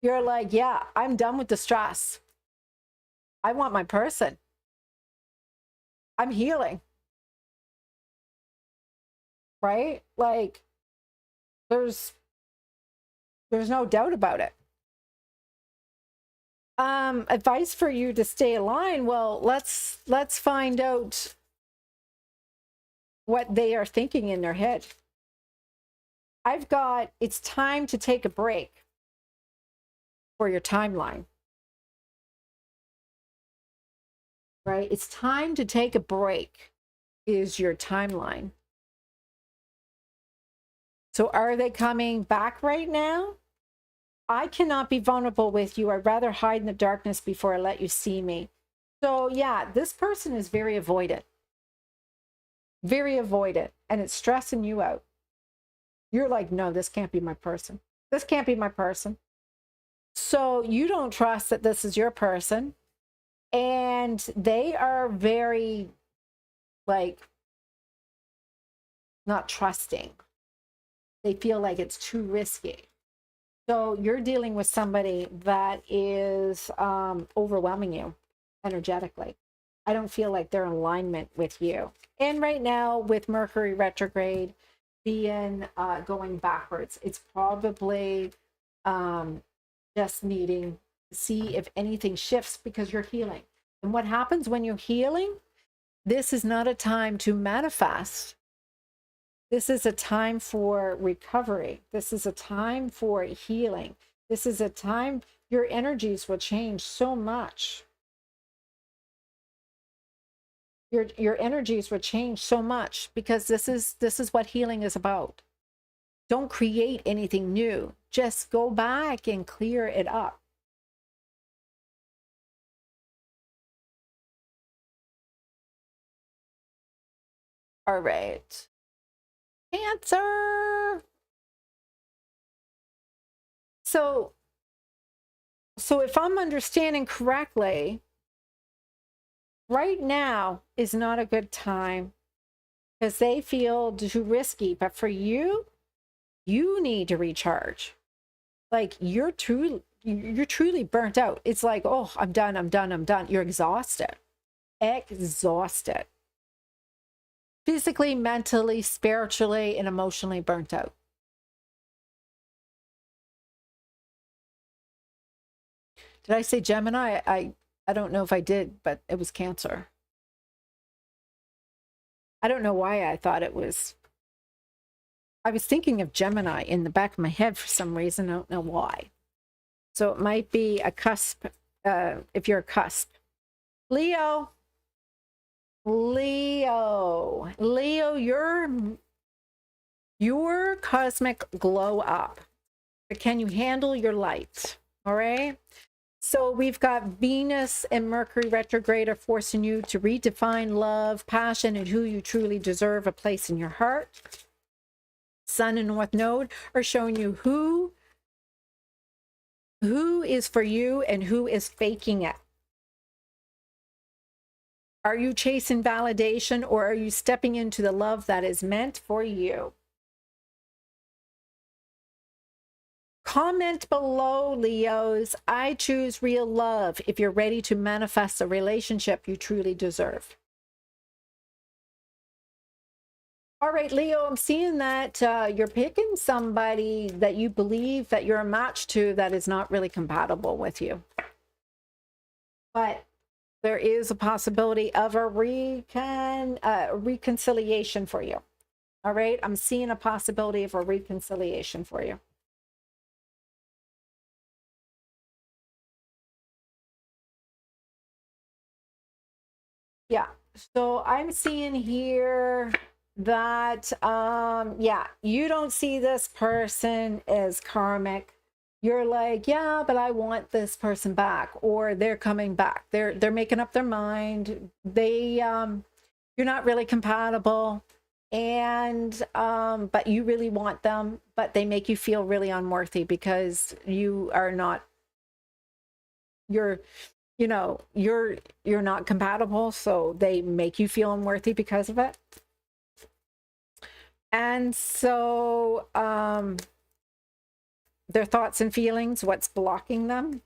You're like, yeah, I'm done with the stress. I want my person. I'm healing. Right? Like, there's no doubt about it. Advice for you to stay aligned. Well, let's find out what they are thinking in their head. I've got, it's time to take a break for your timeline. Right? It's time to take a break is your timeline. So are they coming back right now? I cannot be vulnerable with you. I'd rather hide in the darkness before I let you see me. So yeah, this person is very avoidant. Very avoidant. And it's stressing you out. You're like, no, this can't be my person. This can't be my person. So you don't trust that this is your person. And they are very, like, not trusting. They feel like it's too risky. So you're dealing with somebody that is overwhelming you energetically. I don't feel like they're in alignment with you. And right now, with Mercury retrograde being going backwards, it's probably just needing to see if anything shifts, because you're healing. And what happens when you're healing? This is not a time to manifest. This is a time for recovery. This is a time for healing. This is a time your energies will change so much. Your energies will change so much, because this is what healing is about. Don't create anything new. Just go back and clear it up. All right. Cancer. So if I'm understanding correctly, right now is not a good time because they feel too risky. But for you, you need to recharge. Like, you're truly burnt out. It's like, oh, I'm done. You're exhausted. Exhausted. Physically, mentally, spiritually, and emotionally burnt out. Did I say Gemini? I don't know if I did, but it was Cancer. I don't know why I thought it was. I was thinking of Gemini in the back of my head for some reason. I don't know why. So it might be a cusp, if you're a cusp. Leo, your cosmic glow up. But can you handle your light? All right. So we've got Venus and Mercury retrograde are forcing you to redefine love, passion, and who you truly deserve a place in your heart. Sun and North Node are showing you who is for you and who is faking it. Are you chasing validation, or are you stepping into the love that is meant for you? Comment below, Leos. I choose real love if you're ready to manifest a relationship you truly deserve. All right, Leo, I'm seeing that you're picking somebody that you believe that you're a match to that is not really compatible with you. But there is a possibility of a reconciliation for you. All right, I'm seeing a possibility of a reconciliation for you. Yeah, so I'm seeing here that yeah, you don't see this person as karmic. You're like, yeah, but I want this person back, or they're coming back. They're making up their mind. They you're not really compatible, and but you really want them, but they make you feel really unworthy because you are not, you're not compatible, so they make you feel unworthy because of it. And so their thoughts and feelings, what's blocking them?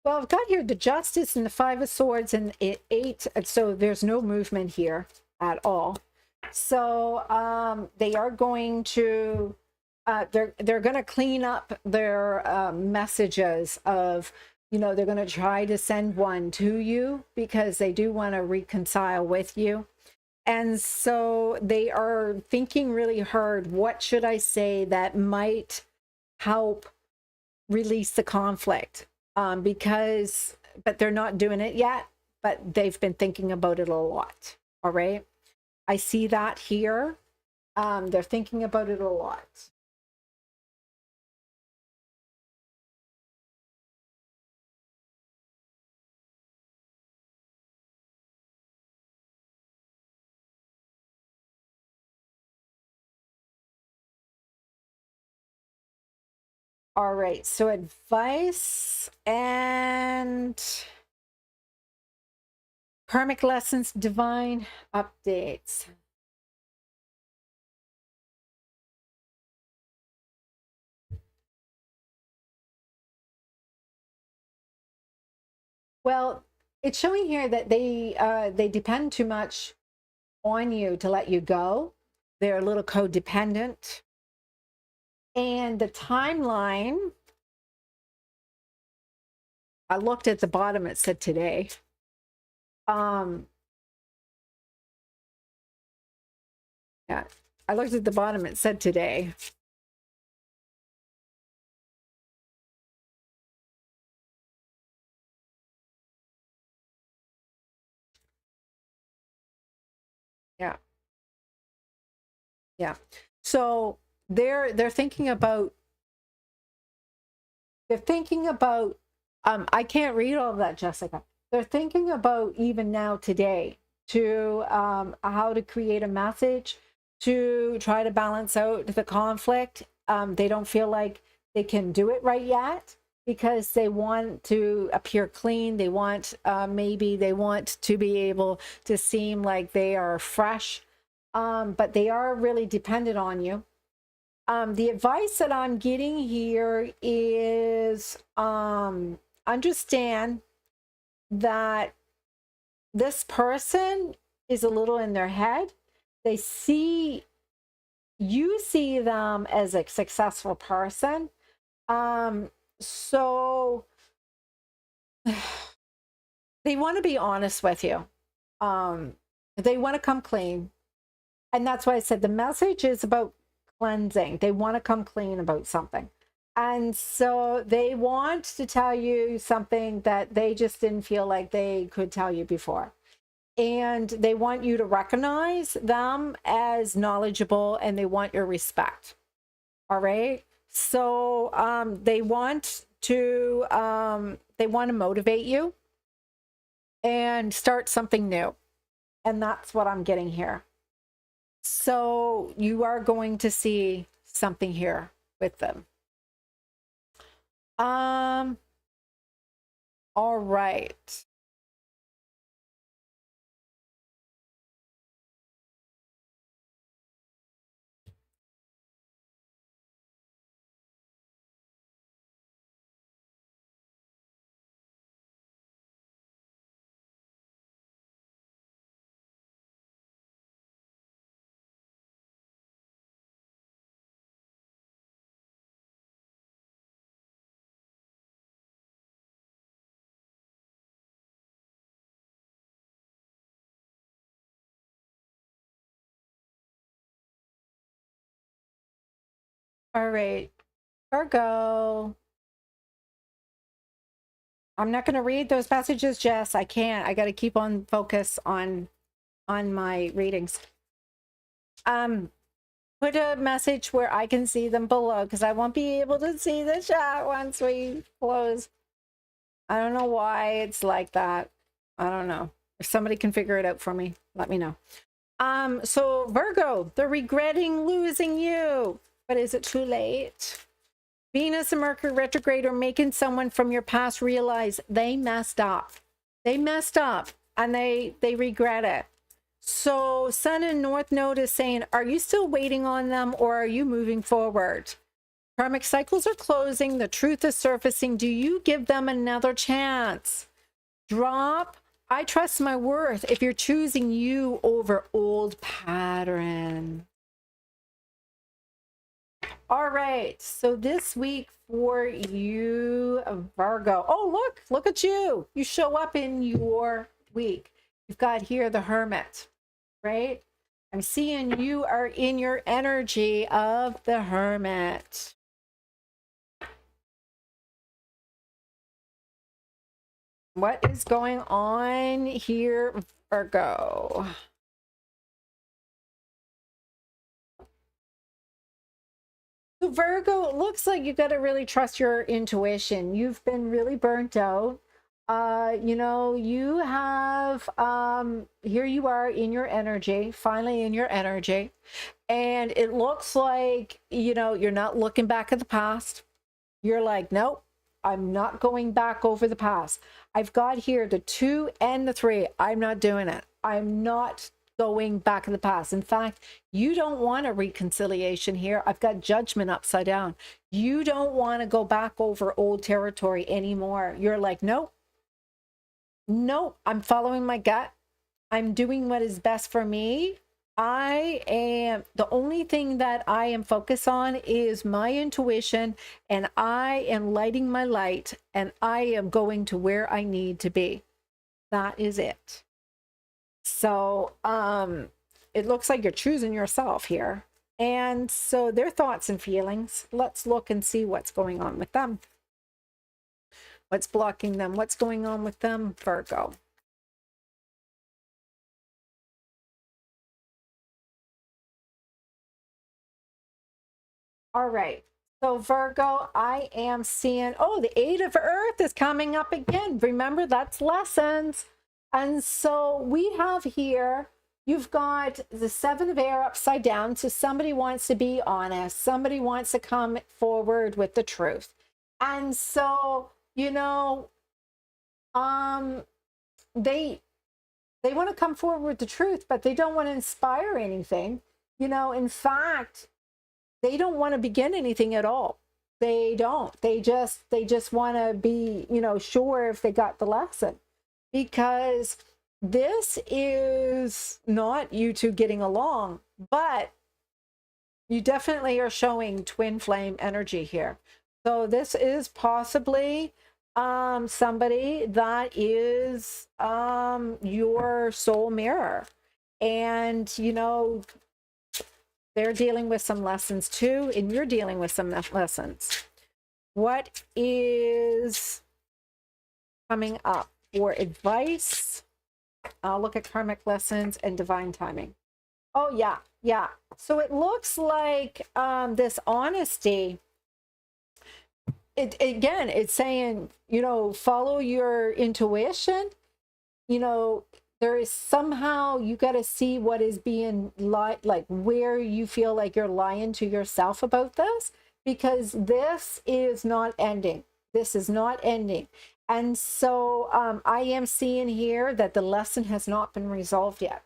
Well, I've got here the Justice and the Five of Swords and 8, so there's no movement here at all. So they are going to they're going to clean up their messages of, they're going to try to send one to you because they do want to reconcile with you. And so they are thinking really hard, what should I say that might help release the conflict? But they're not doing it yet, but they've been thinking about it a lot. All right. I see that here. They're thinking about it a lot. All right, so advice and karmic lessons, divine updates. Well, it's showing here that they depend too much on you to let you go. They're a little codependent. And the timeline, I looked at the bottom, it said today. Yeah, I looked at the bottom, it said today. Yeah. Yeah. So they're thinking about I can't read all of that, Jessica. They're thinking about even now today to how to create a message to try to balance out the conflict. They don't feel like they can do it right yet because they want to appear clean. They want maybe they want to be able to seem like they are fresh, but they are really dependent on you. The advice that I'm getting here is understand that this person is a little in their head. They see, you see them as a successful person. So they want to be honest with you. They want to come clean. And that's why I said the message is about cleansing. They want to come clean about something. And so they want to tell you something that they just didn't feel like they could tell you before. And they want you to recognize them as knowledgeable, and they want your respect. All right. So they want to motivate you and start something new. And that's what I'm getting here. So you are going to see something here with them. All right. All right, Virgo. I'm not going to read those messages, Jess. I can't. I got to keep on focus on my readings. Put a message where I can see them below, because I won't be able to see the chat once we close. I don't know why it's like that. I don't know. If somebody can figure it out for me, let me know. So Virgo, they're regretting losing you, but is it too late? Venus and Mercury retrograde are making someone from your past realize they messed up. They messed up and they regret it. So Sun and North Node is saying, are you still waiting on them, or are you moving forward? Karmic cycles are closing. The truth is surfacing. Do you give them another chance? Drop I trust my worth if you're choosing you over old pattern. All right, so this week for you, Virgo. Oh, look at you. You show up in your week. You've got here the Hermit, right? I'm seeing you are in your energy of the Hermit. What is going on here, Virgo? So Virgo, it looks like you got to really trust your intuition. You've been really burnt out. You know, you have, here you are in your energy, finally in your energy. And it looks like, you know, you're not looking back at the past. You're like, nope, I'm not going back over the past. I've got here the 2 and the 3. I'm not doing it. I'm not going back in the past. In fact, you don't want a reconciliation here. I've got judgment upside down. You don't want to go back over old territory anymore. You're like, nope, nope, I'm following my gut. I'm doing what is best for me. I am, the only thing that I am focused on is my intuition, and I am lighting my light, and I am going to where I need to be. That is it. So it looks like you're choosing yourself here. And so their thoughts and feelings, let's look and see what's going on with them. What's blocking them? What's going on with them, Virgo? All right. So Virgo, I am seeing, oh, the 8 of Earth is coming up again. Remember, that's lessons. And so we have here, you've got the 7 of Air upside down. So somebody wants to be honest. Somebody wants to come forward with the truth. And so, you know, they want to come forward with the truth, but they don't want to inspire anything. You know, in fact, they don't want to begin anything at all. They don't. They just want to be, you know, sure if they got the lesson. Because this is not you two getting along, but you definitely are showing twin flame energy here. So this is possibly somebody that is your soul mirror. And, you know, they're dealing with some lessons too, and you're dealing with some lessons. What is coming up for advice? I'll look at karmic lessons and divine timing. Oh, yeah, yeah. So it looks like this honesty, again, it's saying, you know, follow your intuition. You know, there is somehow, you got to see what is being like where you feel like you're lying to yourself about this, because this is not ending. This is not ending. And so I am seeing here that the lesson has not been resolved yet.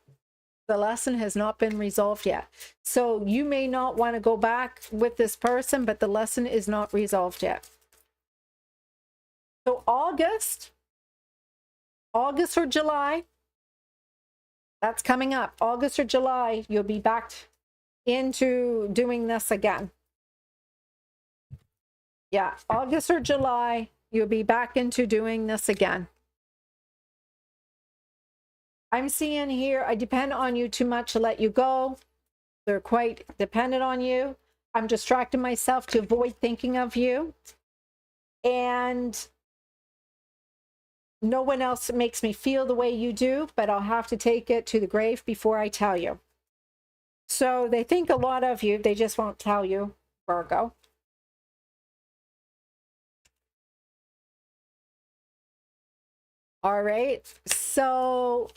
The lesson has not been resolved yet. So you may not want to go back with this person, but the lesson is not resolved yet. So August or July, that's coming up. August or July, you'll be back into doing this again. Yeah, August or July, you'll be back into doing this again. I'm seeing here, I depend on you too much to let you go. They're quite dependent on you. I'm distracting myself to avoid thinking of you. And no one else makes me feel the way you do, but I'll have to take it to the grave before I tell you. So they think a lot of you, they just won't tell you, Virgo. All right, so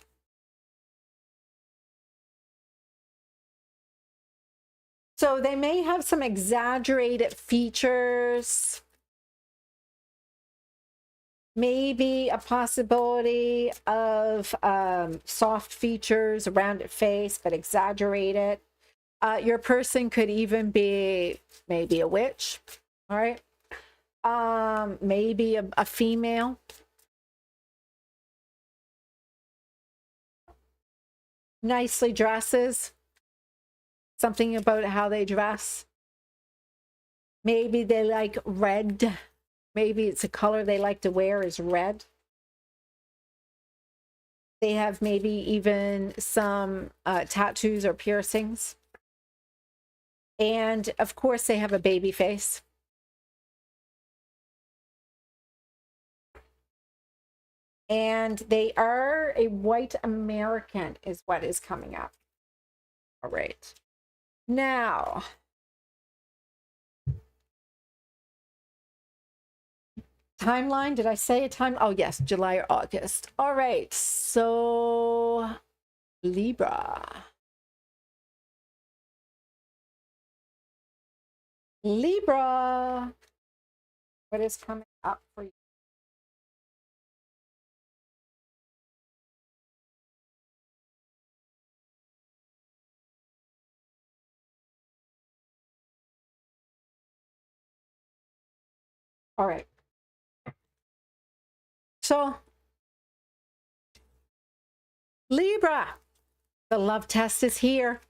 they may have some exaggerated features, maybe a possibility of soft features around the face, but exaggerated. Your person could even be maybe a witch, all right? Maybe a female. Nicely dresses. Something about how they dress. Maybe they like red. Maybe it's a color they like to wear is red. They have maybe even some tattoos or piercings. And of course, they have a baby face. And they are a white American is what is coming up. All right. Now, timeline, did I say a time? Oh, yes, July or August. All right, so Libra. Libra, what is coming up for you? All right. So, Libra, the love test is here.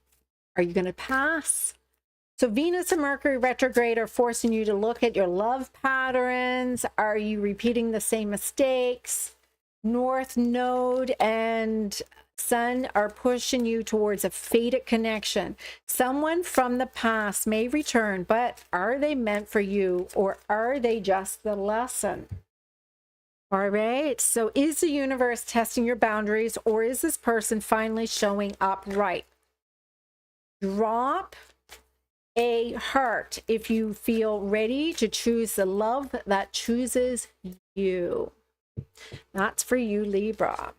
Are you going to pass? So Venus and Mercury retrograde are forcing you to look at your love patterns. Are you repeating the same mistakes? North Node and Sun are pushing you towards a fated connection. Someone from the past may return, but are they meant for you, or are they just the lesson? All right, so is the universe testing your boundaries, or is this person finally showing up right? Drop a heart if you feel ready to choose the love that chooses you. That's for you, Libra.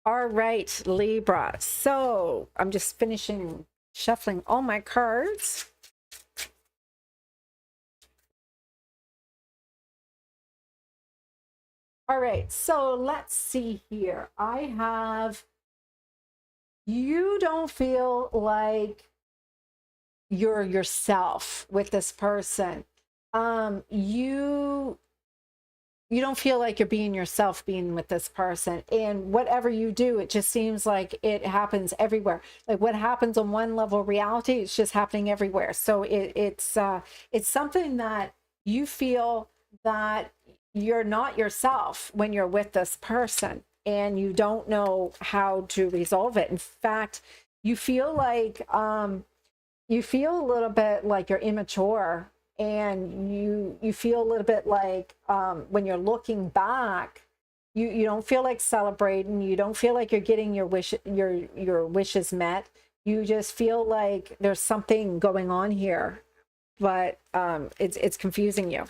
All right, Libra. So I'm just finishing shuffling all my cards. All right, so let's see here. I have, you don't feel like you're yourself with this person. You don't feel like you're being yourself being with this person, and whatever you do, it just seems like it happens everywhere. Like what happens on one level of reality, it's just happening everywhere. So it's something that you feel that you're not yourself when you're with this person, and you don't know how to resolve it. In fact, you feel like you feel a little bit like you're immature, and you feel a little bit like when you're looking back, you don't feel like celebrating, you don't feel like you're getting your wishes met. You just feel like there's something going on here, but it's confusing you.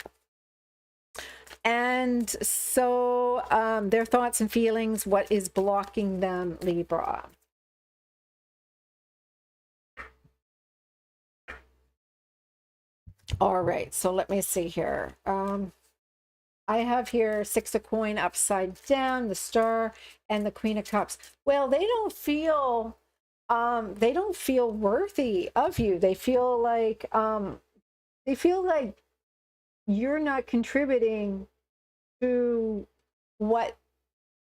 And so their thoughts and feelings, what is blocking them, Libra? All right, so let me see here. I have here Six of Coin upside down, the Star, and the Queen of Cups. Well, they don't feel worthy of you. They feel like you're not contributing to what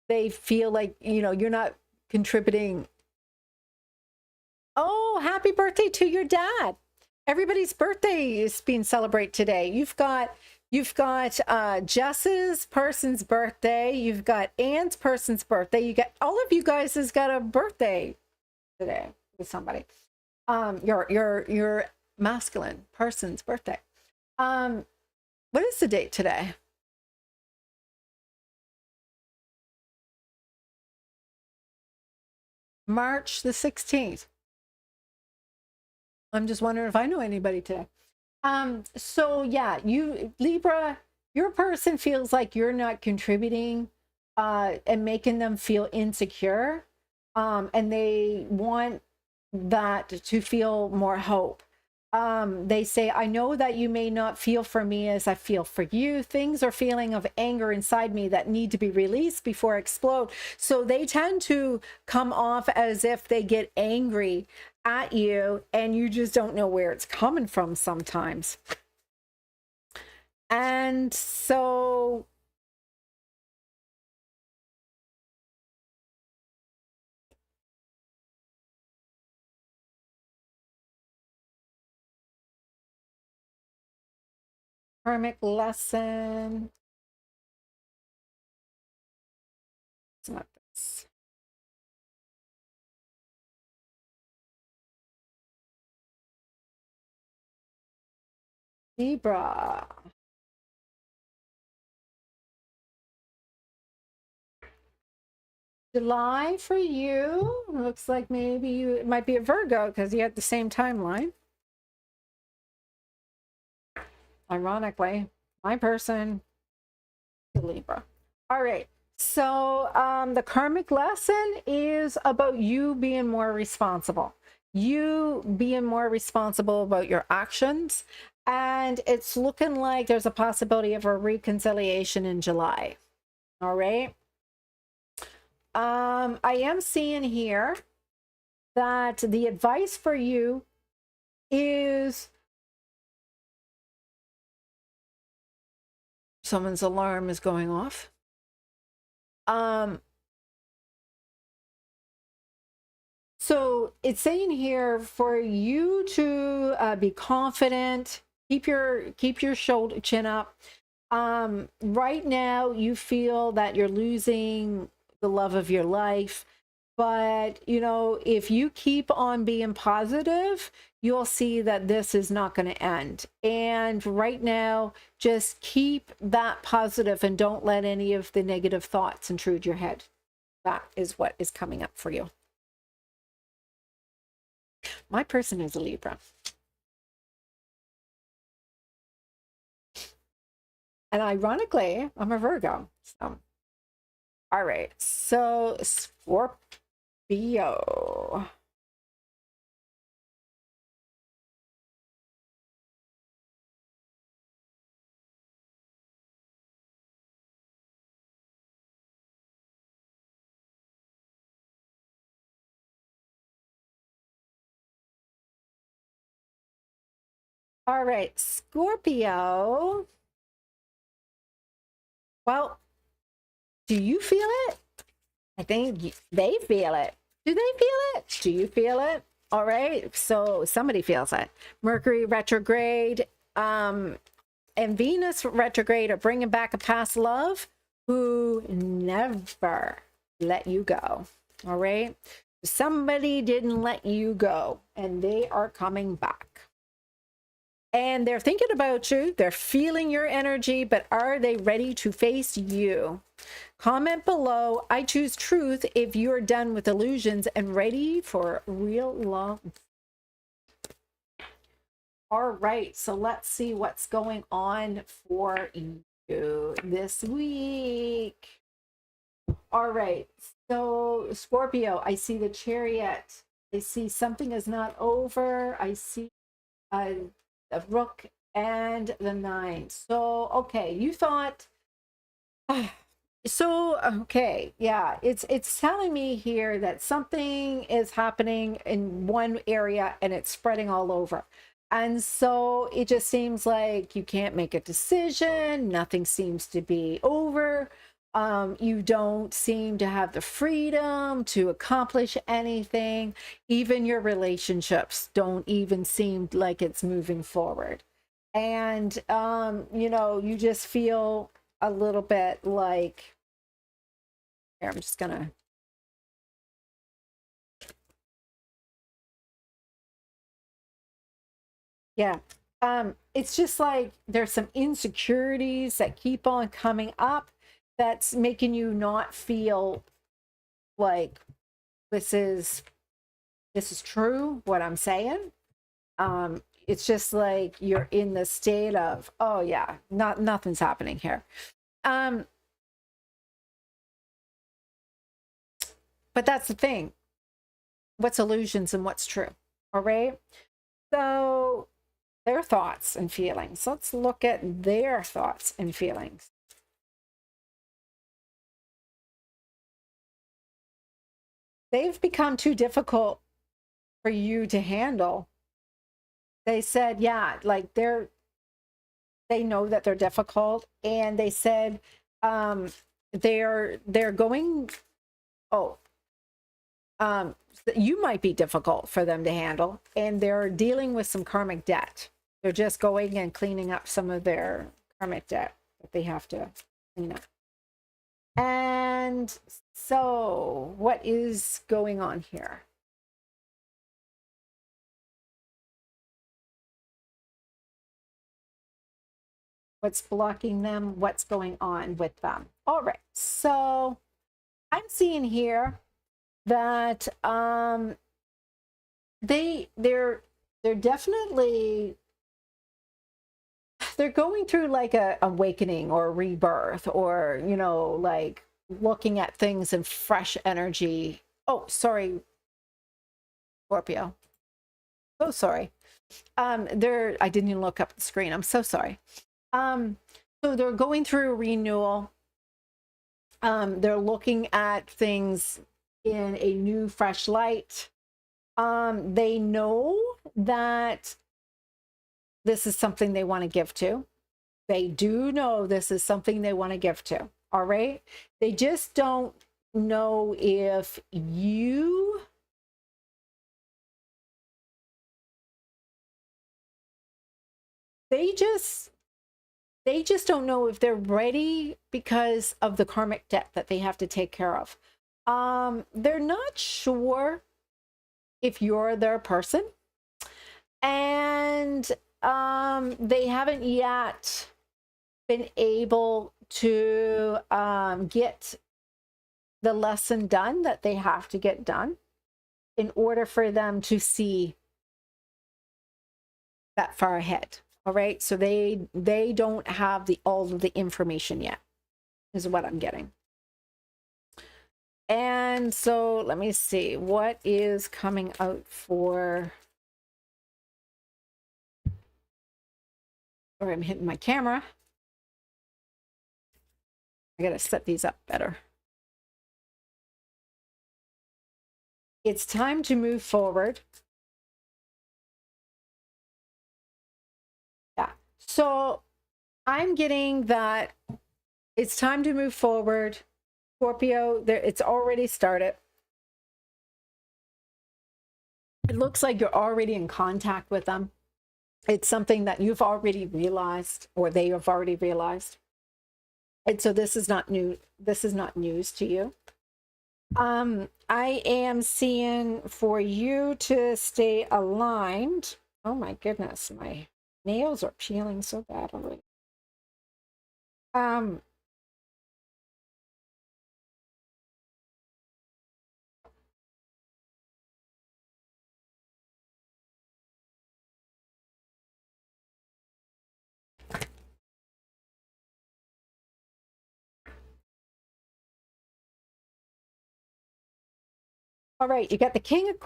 they feel like, you're not contributing. Oh, happy birthday to your dad. Everybody's birthday is being celebrated today. You've got Jess's person's birthday. You've got Anne's person's birthday. You got all of you guys has got a birthday today with somebody. Your masculine person's birthday. What is the date today? March the 16th. I'm just wondering if I know anybody today. So yeah, you Libra, your person feels like you're not contributing and making them feel insecure. And they want that to feel more hope. They say, I know that you may not feel for me as I feel for you. Things are feeling of anger inside me that need to be released before I explode. So they tend to come off as if they get angry at you and you just don't know where it's coming from sometimes. And so karmic lesson. It's not this. Libra. July for you. Looks like maybe it might be a Virgo because you had the same timeline. Ironically, my person, the Libra. All right. So the karmic lesson is about you being more responsible. You being more responsible about your actions. And it's looking like there's a possibility of a reconciliation in July. All right. I am seeing here that the advice for you is someone's alarm is going off. So it's saying here for you to be confident, keep your chin up. Right now you feel that you're losing the love of your life, but if you keep on being positive, you'll see that this is not going to end. And right now, just keep that positive and don't let any of the negative thoughts intrude your head. That is what is coming up for you. My person is a Libra. And ironically, I'm a Virgo. So, all right. So, Scorpio. All right, Scorpio. Well, do you feel it? I think they feel it. Do they feel it? Do you feel it? All right, so somebody feels it. Mercury retrograde and Venus retrograde are bringing back a past love who never let you go. All right, somebody didn't let you go and they are coming back. And they're thinking about you. They're feeling your energy, but are they ready to face you? Comment below. I choose truth if you're done with illusions and ready for real love. All right, so let's see what's going on for you this week. All right, so Scorpio, I see the Chariot. I see something is not over. I see the Rook and the 9. So, okay, you thought... So, okay, yeah, it's telling me here that something is happening in one area and it's spreading all over. And so it just seems like you can't make a decision. Nothing seems to be over. You don't seem to have the freedom to accomplish anything. Even your relationships don't even seem like it's moving forward. And, you know, you just feel a little bit like, here, I'm just gonna, yeah. It's just like there's some insecurities that keep on coming up that's making you not feel like this is true, what I'm saying. It's just like you're in the state of, oh yeah, nothing's happening here. But that's the thing. What's illusions and what's true? All right. So their thoughts and feelings. Let's look at their thoughts and feelings. They've become too difficult for you to handle. They said, yeah, like they know that they're difficult, and they said they're going, oh, you might be difficult for them to handle, and they're dealing with some karmic debt. They're just going and cleaning up some of their karmic debt that they have to clean up. And so what is going on here? What's blocking them? What's going on with them? All right, so I'm seeing here that they're definitely, they're going through like a awakening or rebirth, or, you know, like looking at things in fresh energy. Oh, sorry, Scorpio. So sorry. I didn't even look up the screen. I'm so sorry. So they're going through a renewal. They're looking at things in a new, fresh light. They know that this is something they want to give to. They do know this is something they want to give to. All right. They just don't know if you... They just don't know if they're ready because of the karmic debt that they have to take care of. They're not sure if you're their person, and they haven't yet been able to get the lesson done that they have to get done in order for them to see that far ahead. All right, so they don't have all of the information yet, is what I'm getting. And so let me see what is coming out for... Or I'm hitting my camera. I gotta set these up better. It's time to move forward. So I'm getting that it's time to move forward. Scorpio, there, it's already started. It looks like you're already in contact with them. It's something that you've already realized, or they have already realized. And so this is not new. This is not news to you. I am seeing for you to stay aligned. Oh my goodness, my nails are peeling so bad already. All right, you got the King of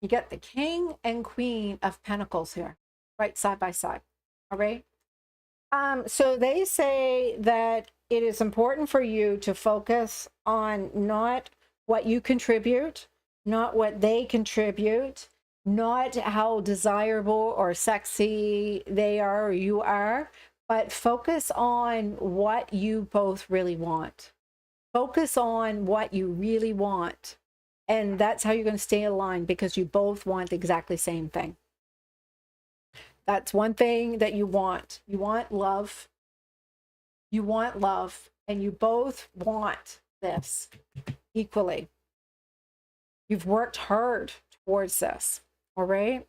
you got the King and Queen of Pentacles here, right side by side. All right. So they say that it is important for you to focus on not what you contribute, not what they contribute, not how desirable or sexy they are or you are, but focus on what you both really want. Focus on what you really want. And that's how you're going to stay aligned, because you both want the exactly same thing. That's one thing that you want. You want love. You want love. And you both want this equally. You've worked hard towards this. All right.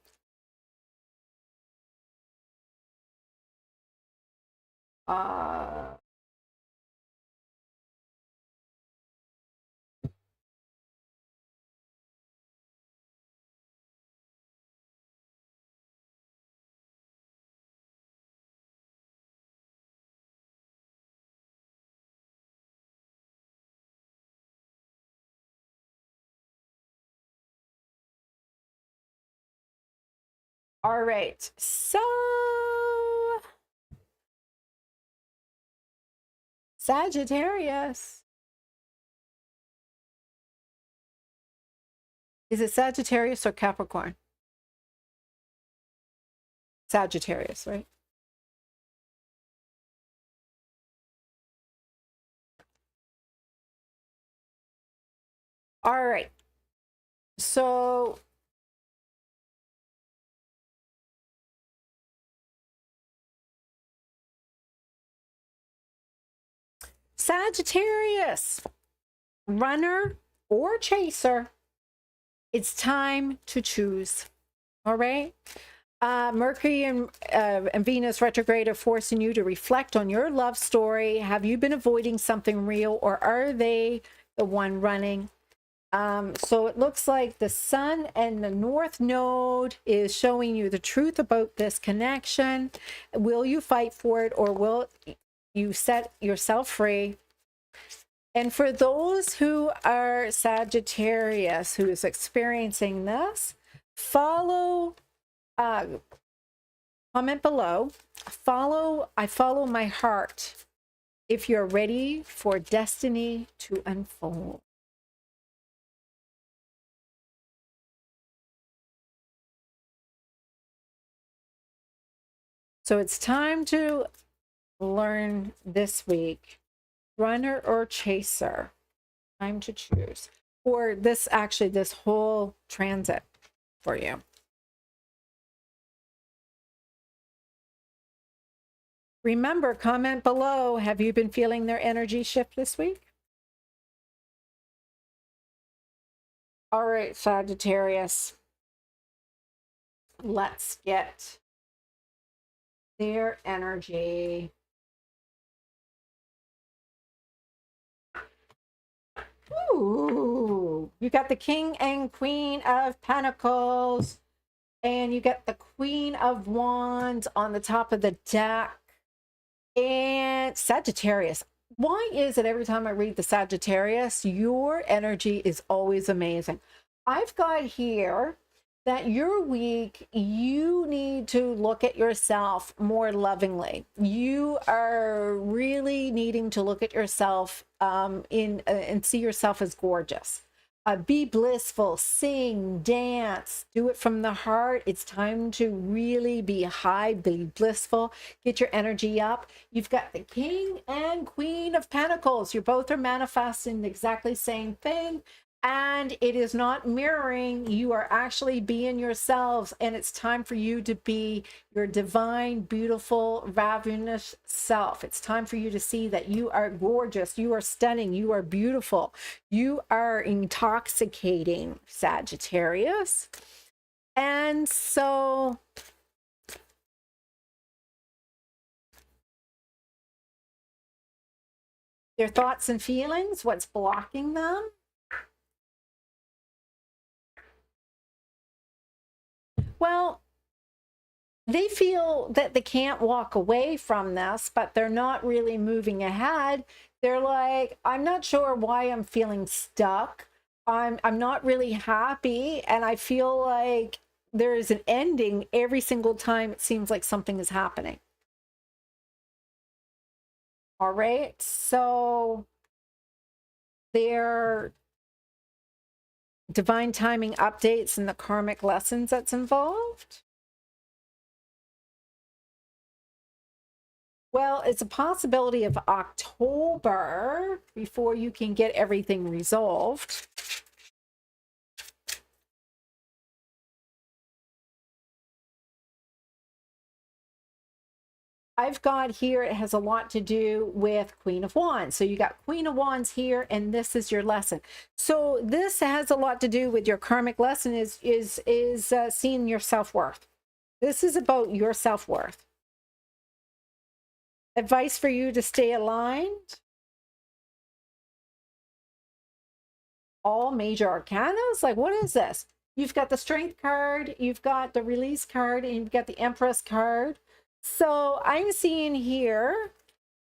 All right. So Sagittarius. Is it Sagittarius or Capricorn? Sagittarius, right? All right. So Sagittarius, runner or chaser, it's time to choose. All right. Mercury and Venus retrograde are forcing you to reflect on your love story. Have you been avoiding something real, or are they the one running? So it looks like the sun and the north node is showing you the truth about this connection. Will you fight for it, or will you set yourself free? And for those who are Sagittarius, who is experiencing this, follow, comment below, I follow my heart if you're ready for destiny to unfold. So it's time to learn this week, runner or chaser. Time to choose. Or this, actually, this whole transit for you. Remember, comment below, have you been feeling their energy shift this week? All right, Sagittarius. Let's get their energy. Ooh, you got the King and Queen of Pentacles, and you got the Queen of Wands on the top of the deck. And Sagittarius, why is it every time I read the Sagittarius, your energy is always amazing? I've got here that your week, you need to look at yourself more lovingly. You are really needing to look at yourself and see yourself as gorgeous. Be blissful, sing, dance, do it from the heart. It's time to really be high, be blissful, get your energy up. You've got the King and Queen of Pentacles. You both are manifesting the exactly same thing. And it is not mirroring. You are actually being yourselves. And it's time for you to be your divine, beautiful, ravenous self. It's time for you to see that you are gorgeous. You are stunning. You are beautiful. You are intoxicating, Sagittarius. And so their thoughts and feelings, what's blocking them? Well, they feel that they can't walk away from this, but they're not really moving ahead. They're like, I'm not sure why I'm feeling stuck. I'm not really happy, and I feel like there is an ending every single time it seems like something is happening. All right, so their divine timing updates and the karmic lessons that's involved. Well, it's a possibility of October before you can get everything resolved. I've got here, it has a lot to do with Queen of Wands. So you got Queen of Wands here, and this is your lesson. So this has a lot to do with your karmic lesson is seeing your self-worth. This is about your self-worth. Advice for you to stay aligned. All major arcanas? Like, what is this? You've got the Strength card, you've got the Release card, and you've got the Empress card. So I'm seeing here,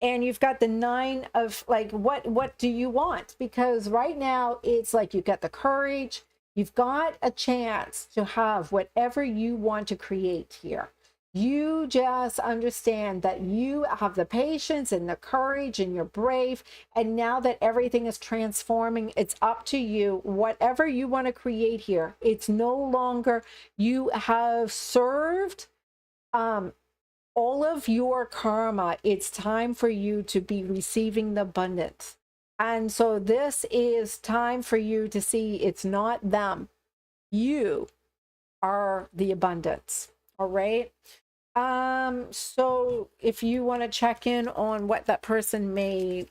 and you've got the Nine of, like, what do you want? Because right now it's like you've got the courage, you've got a chance to have whatever you want to create here. You just understand that you have the patience and the courage, and you're brave. And now that everything is transforming, it's up to you. Whatever you want to create here, it's no longer, you have served all of your karma. It's time for you to be receiving the abundance. And so this is time for you to see it's not them. You are the abundance. All right. So if you want to check in on what that person may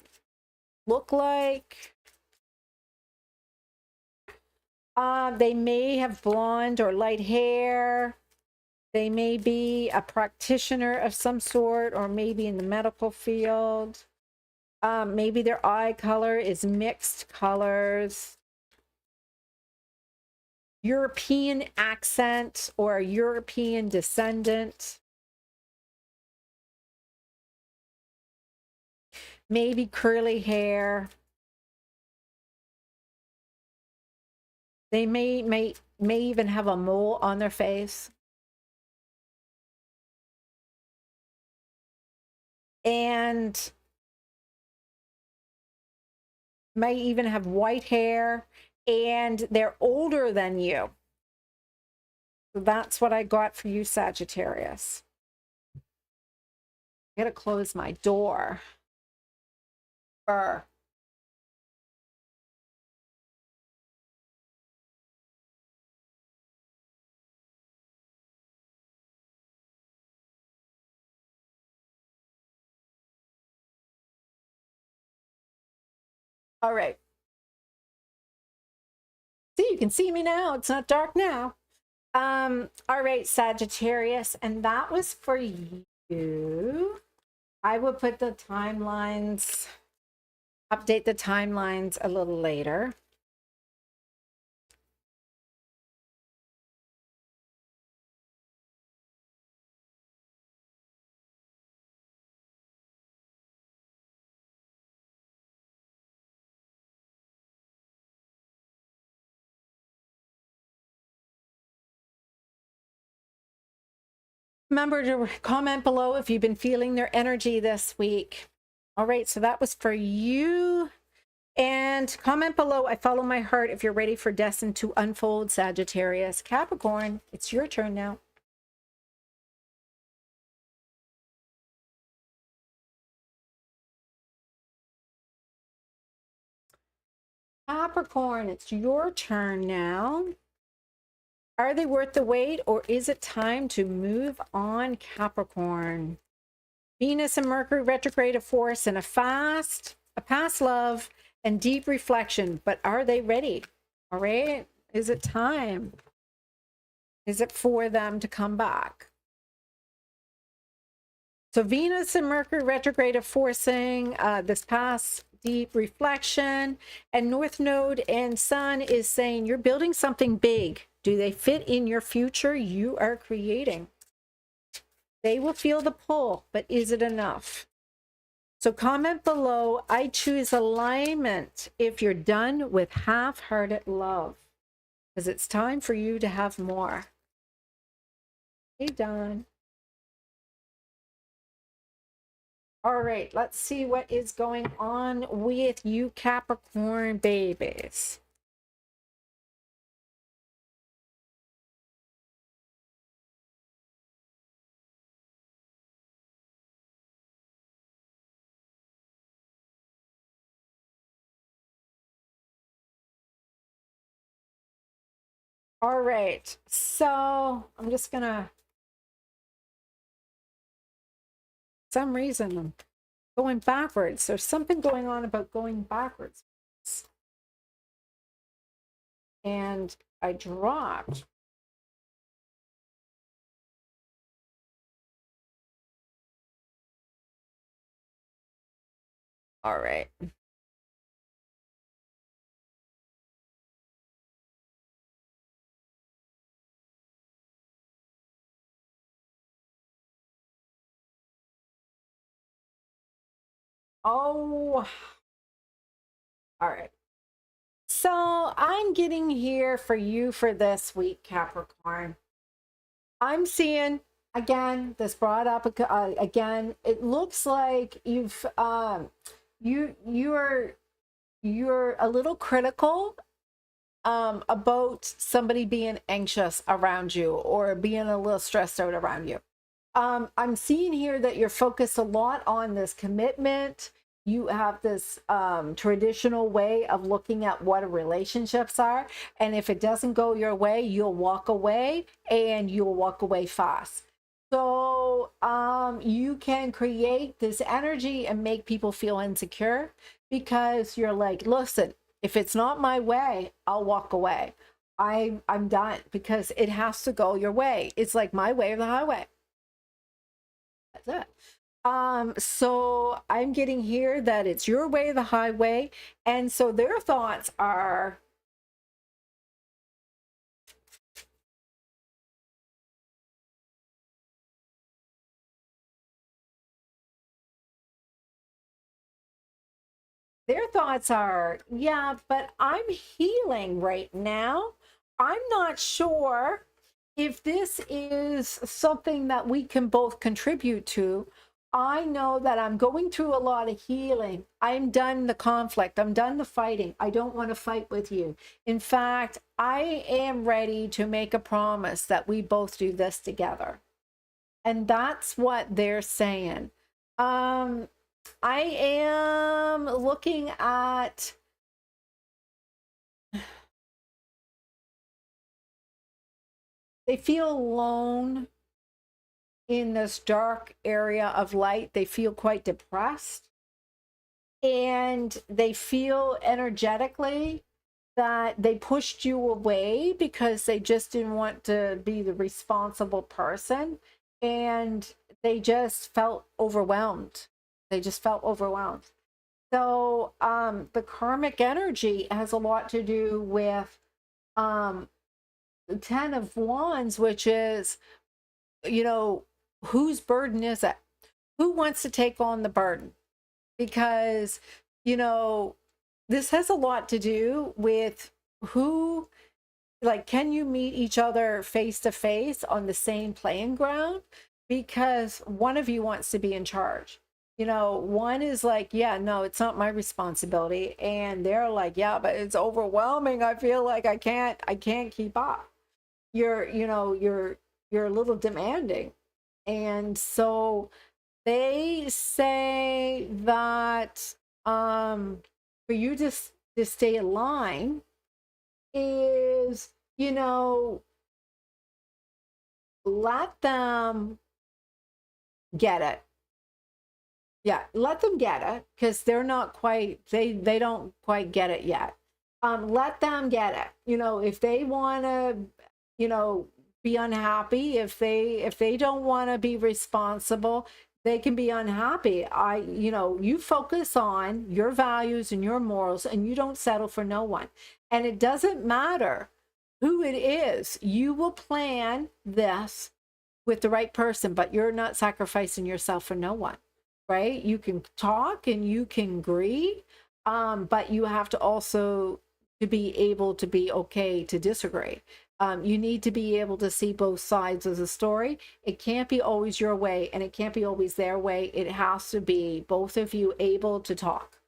look like, they may have blonde or light hair. They may be a practitioner of some sort, or maybe in the medical field. Maybe their eye color is mixed colors. European accent or European descendant. Maybe curly hair. They may even have a mole on their face. And may even have white hair, and they're older than you. So that's what I got for you, Sagittarius. I gotta close my door. All right. See, you can see me now. It's not dark now. All right, Sagittarius, and that was for you. I will put the timelines, update the timelines a little later. Remember to comment below if you've been feeling their energy this week. All right, so that was for you. And comment below, I follow my heart, if you're ready for destined to unfold, Sagittarius. Capricorn, it's your turn now. Capricorn, it's your turn now. Are they worth the wait, or is it time to move on, Capricorn? Venus and Mercury retrograde, a force and a past love and deep reflection. But are they ready? All right. Is it time? Is it for them to come back? So Venus and Mercury retrograde are forcing this past deep reflection, and North Node and Sun is saying you're building something big. Do they fit in your future you are creating? They will feel the pull, but is it enough? So comment below, I choose alignment if you're done with half-hearted love, because it's time for you to have more. Hey, Don. All right, let's see what is going on with you Capricorn babies. All right, so I'm just gonna, some reason I'm going backwards. There's something going on about going backwards. And I dropped. All right. Oh, all right. So I'm getting here for you for this week, Capricorn. I'm seeing, again, this brought up again, it looks like you've you're a little critical about somebody being anxious around you or being a little stressed out around you. I'm seeing here that you're focused a lot on this commitment. You have this traditional way of looking at what relationships are. And if it doesn't go your way, you'll walk away, and you'll walk away fast. So you can create this energy and make people feel insecure, because you're like, listen, if it's not my way, I'll walk away. I'm done, because it has to go your way. It's like my way or the highway. That's it. So I'm getting here that it's your way or the highway. And so their thoughts are, yeah, but I'm healing right now. I'm not sure if this is something that we can both contribute to. I know that I'm going through a lot of healing. I'm done the conflict. I'm done the fighting. I don't want to fight with you. In fact, I am ready to make a promise that we both do this together. And that's what they're saying. I am looking at, they feel alone in this dark area of light. They feel quite depressed, and they feel energetically that they pushed you away because they just didn't want to be the responsible person, and they just felt overwhelmed. They just felt overwhelmed. So the karmic energy has a lot to do with the 10 of Wands, which is, you know, whose burden is it? Who wants to take on the burden? Because, you know, this has a lot to do with who, like, can you meet each other face to face on the same playing ground? Because one of you wants to be in charge. You know, one is like, yeah, no, it's not my responsibility. And they're like, yeah, but it's overwhelming. I feel like I can't keep up. You know, you're a little demanding. And so they say that for you to stay aligned is, you know, let them get it. Yeah, let them get it, because they're not quite, they don't quite get it yet. Let them get it. You know, if they want to, you know, be unhappy, if they don't want to be responsible, they can be unhappy. You know, you focus on your values and your morals, and you don't settle for no one. And it doesn't matter who it is. You will plan this with the right person, but you're not sacrificing yourself for no one, right? You can talk and you can agree, but you have to also to be able to be okay to disagree. You need to be able to see both sides of the story. It can't be always your way, and it can't be always their way. It has to be both of you able to talk.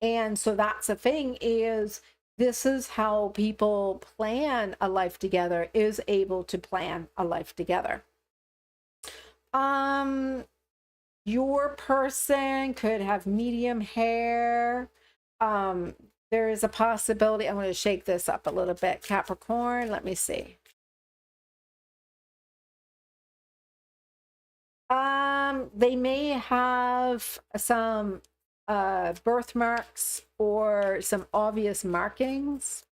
And so that's the thing, is this is how people plan a life together, is able to plan a life together. Your person could have medium hair. There is a possibility. I'm going to shake this up a little bit. Capricorn, let me see. They may have some birthmarks or some obvious markings.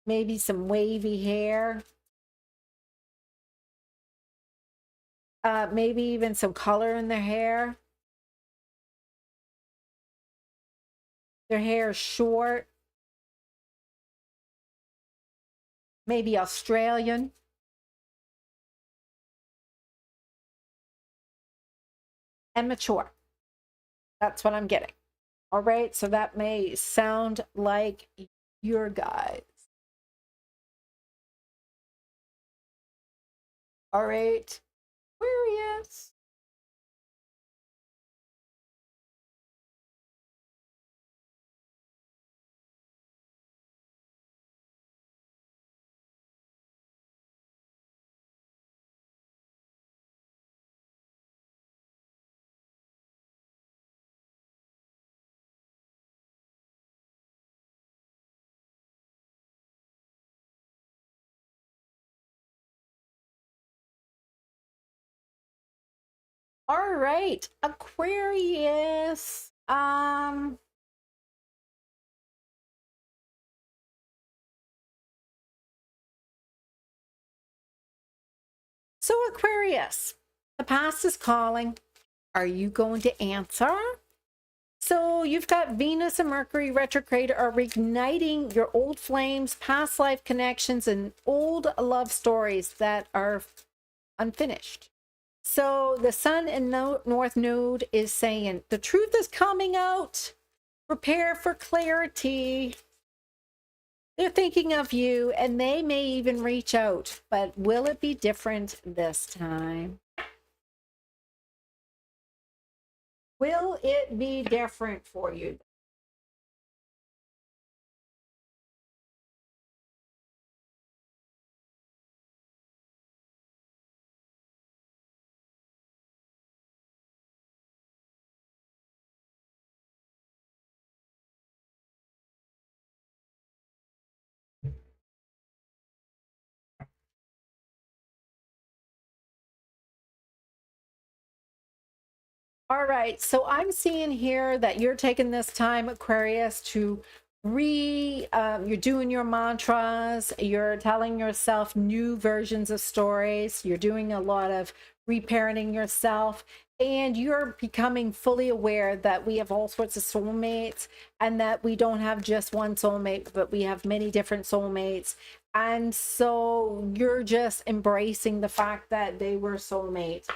Maybe some wavy hair. Maybe even some color in their hair. Their hair is short. Maybe Australian. And mature. That's what I'm getting. All right, so that may sound like your guys. All right, Aquarius. All right, Aquarius. So Aquarius, the past is calling. Are you going to answer? So you've got Venus and Mercury retrograde are reigniting your old flames, past life connections, and old love stories that are unfinished. So the Sun in North Node is saying the truth is coming out. Prepare for clarity. They're thinking of you, and they may even reach out, but will it be different this time? Will it be different for you? All right, so I'm seeing here that you're taking this time, Aquarius, to you're doing your mantras, you're telling yourself new versions of stories, you're doing a lot of reparenting yourself, and you're becoming fully aware that we have all sorts of soulmates, and that we don't have just one soulmate, but we have many different soulmates. And so you're just embracing the fact that they were soulmates.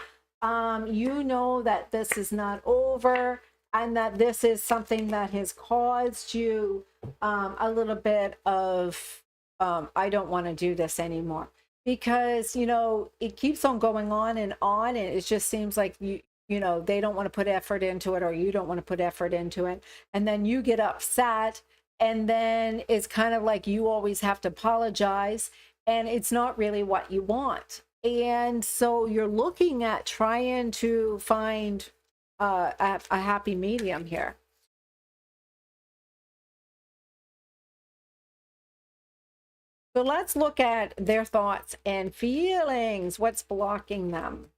You know that this is not over, and that this is something that has caused you a little bit of I don't want to do this anymore, because you know it keeps on going on, and it just seems like you know, they don't want to put effort into it, or you don't want to put effort into it, and then you get upset, and then it's kind of like you always have to apologize, and it's not really what you want. And so you're looking at trying to find a happy medium here. So let's look at their thoughts and feelings. What's blocking them?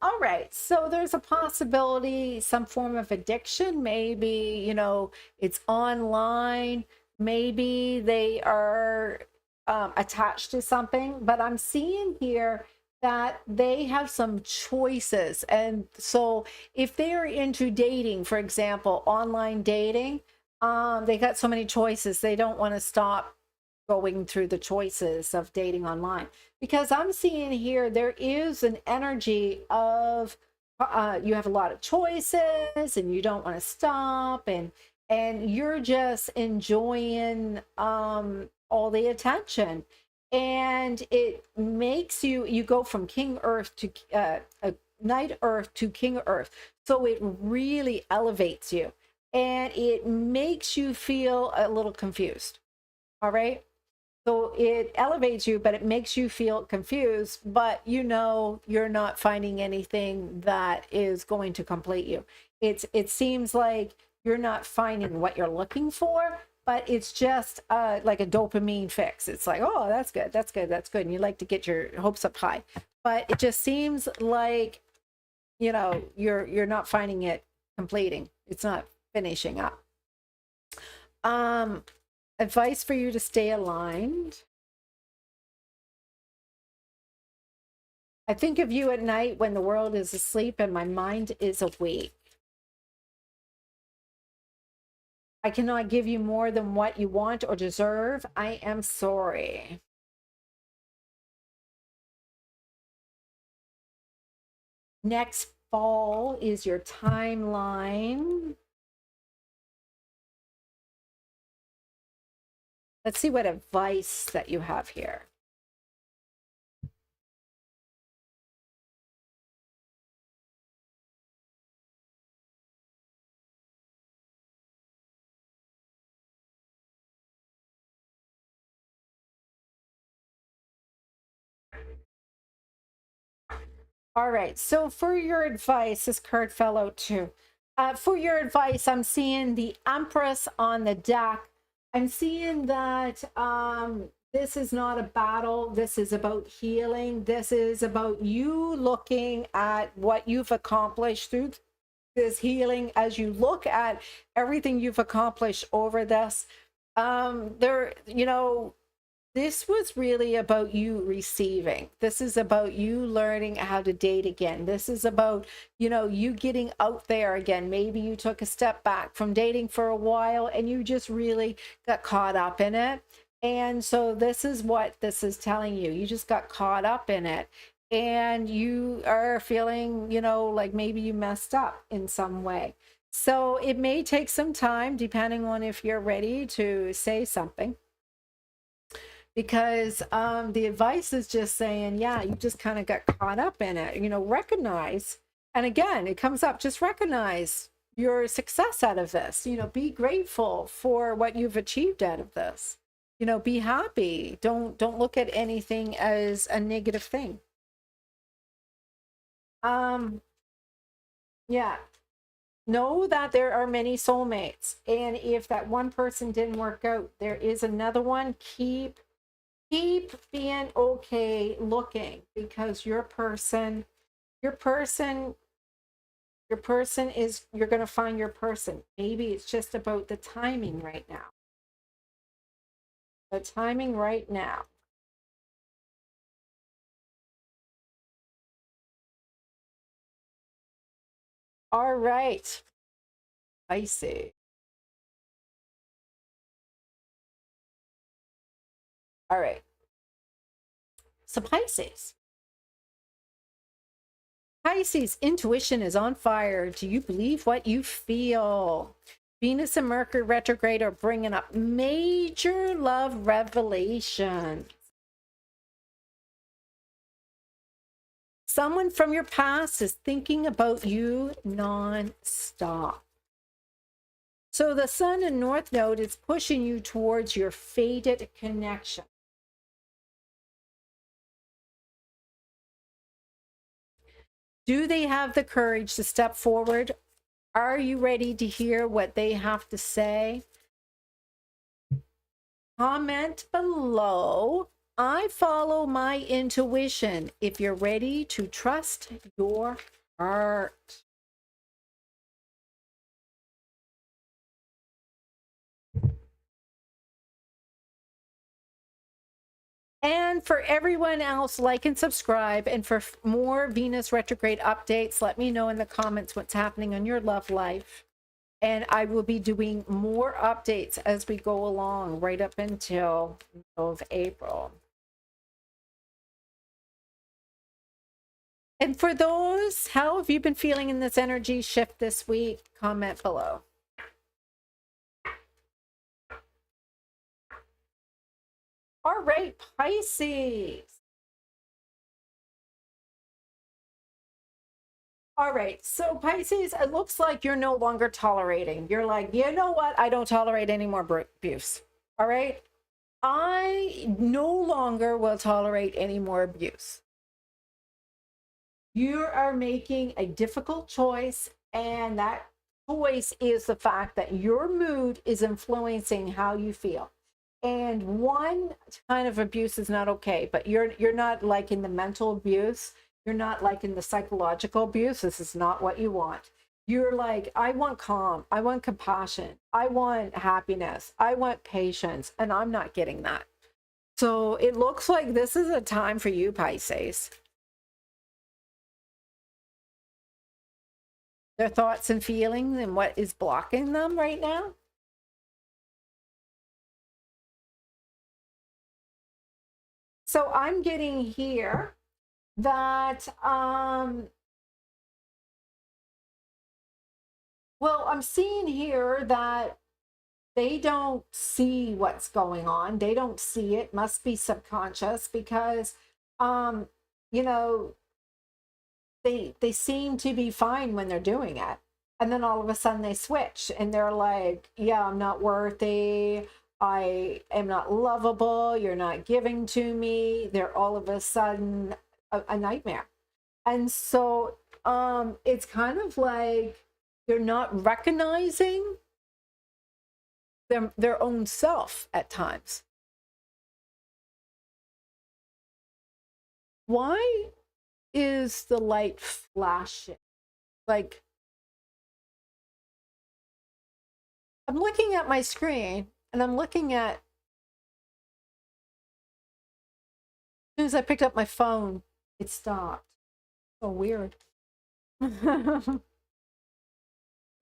All right. So there's a possibility, some form of addiction. Maybe, you know, it's online. Maybe they are attached to something. But I'm seeing here that they have some choices. And so if they're into dating, for example, online dating, they got so many choices. They don't want to stop going through the choices of dating online, because I'm seeing here there is an energy of you have a lot of choices and you don't want to stop, and you're just enjoying all the attention, and it makes you go from King Earth to Night Earth to King Earth. So it really elevates you, and it makes you feel a little confused. All right. So it elevates you, but it makes you feel confused, but you know you're not finding anything that is going to complete you. It seems like you're not finding what you're looking for, but it's just like a dopamine fix. It's like, oh, that's good, that's good, that's good. And you like to get your hopes up high. But it just seems like, you know, you're not finding it completing. It's not finishing up. Advice for you to stay aligned. I think of you at night when the world is asleep and my mind is awake. I cannot give you more than what you want or deserve. I am sorry. Next fall is your timeline. Let's see what advice that you have here. All right, so for your advice, this card fell out too. For your advice, I'm seeing the Empress on the deck. I'm seeing that this is not a battle. This is about healing. This is about you looking at what you've accomplished through this healing. As you look at everything you've accomplished over this, you know, this was really about you receiving. This is about you learning how to date again. This is about, you know, you getting out there again. Maybe you took a step back from dating for a while and you just really got caught up in it. And so this is what this is telling you. You just got caught up in it, and you are feeling, you know, like maybe you messed up in some way. So it may take some time, depending on if you're ready to say something, because the advice is just saying, yeah, you just kind of got caught up in it. You know, recognize, and again, it comes up, just recognize your success out of this. You know, be grateful for what you've achieved out of this. You know, be happy. Don't look at anything as a negative thing. Yeah. Know that there are many soulmates, and if that one person didn't work out, there is another one. Keep being okay looking, because your person is, you're going to find your person. Maybe it's just about the timing right now. The timing right now. All right. Pisces. All right. So Pisces. Pisces, intuition is on fire. Do you believe what you feel? Venus and Mercury retrograde are bringing up major love revelation. Someone from your past is thinking about you non-stop. So the Sun and North Node is pushing you towards your fated connection. Do they have the courage to step forward? Are you ready to hear what they have to say? Comment below. I follow my intuition if you're ready to trust your heart. And for everyone else, like and subscribe. And for more Venus retrograde updates, let me know in the comments what's happening on your love life. And I will be doing more updates as we go along, right up until middle of April. And for those, how have you been feeling in this energy shift this week? Comment below. All right, Pisces. All right, so Pisces, it looks like you're no longer tolerating. You're like, you know what? I don't tolerate any more abuse. All right? I no longer will tolerate any more abuse. You are making a difficult choice, and that choice is the fact that your mood is influencing how you feel. And one kind of abuse is not okay, but you're not liking the mental abuse. You're not liking the psychological abuse. This is not what you want. You're like, I want calm. I want compassion. I want happiness. I want patience. And I'm not getting that. So it looks like this is a time for you, Pisces. Their thoughts and feelings and what is blocking them right now. So I'm getting here that, well, I'm seeing here that they don't see what's going on. They don't see it. Must be subconscious because, you know, they seem to be fine when they're doing it. And then all of a sudden they switch and they're like, yeah, I'm not worthy. I am not lovable. You're not giving to me. They're all of a sudden a nightmare. And so it's kind of like they're not recognizing their own self at times. Why is the light flashing? Like, I'm looking at my screen and I'm looking at, as soon as I picked up my phone, it stopped. So weird. Don't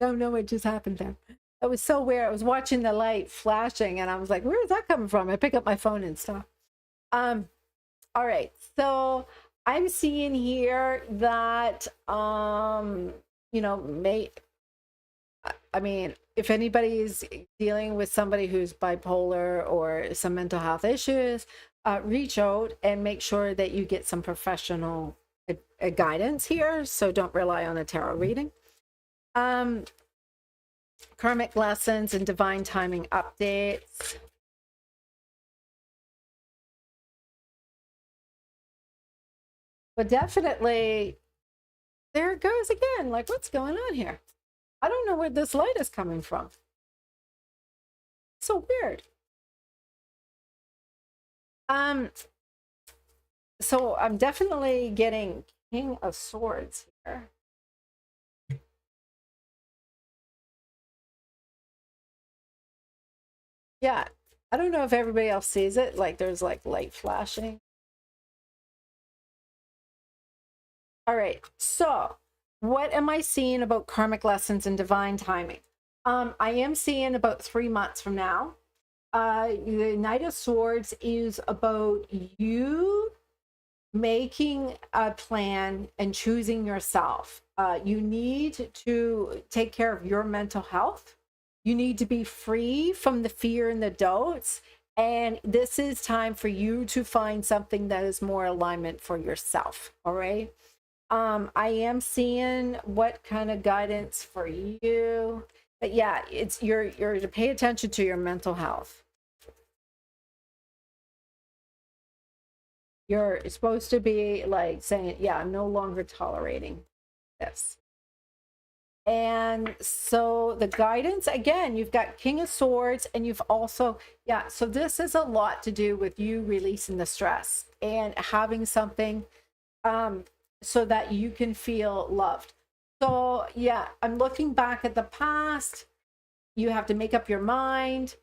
know what just happened there. It was so weird. I was watching the light flashing and I was like, where is that coming from? I pick up my phone and stuff. All right. So I'm seeing here that, you know, I mean, if anybody is dealing with somebody who's bipolar or some mental health issues, reach out and make sure that you get some professional guidance here. So don't rely on a tarot reading. Karmic lessons and divine timing updates. But definitely, there it goes again. Like, what's going on here? I don't know where this light is coming from. So weird. So I'm definitely getting King of Swords here. Yeah, I don't know if everybody else sees it. Like, there's like light flashing. All right, so what am I seeing about karmic lessons and divine timing? I am seeing about 3 months from now. The Knight of Swords is about you making a plan and choosing yourself. You need to take care of your mental health. You need to be free from the fear and the doubts. And this is time for you to find something that is more alignment for yourself. All right. I am seeing what kind of guidance for you. But yeah, it's you're to pay attention to your mental health. You're supposed to be like saying, yeah, I'm no longer tolerating this. And so the guidance, again, you've got King of Swords, and you've also, yeah, so this is a lot to do with you releasing the stress and having something so that you can feel loved. So yeah, I'm looking back at the past. You have to make up your mind.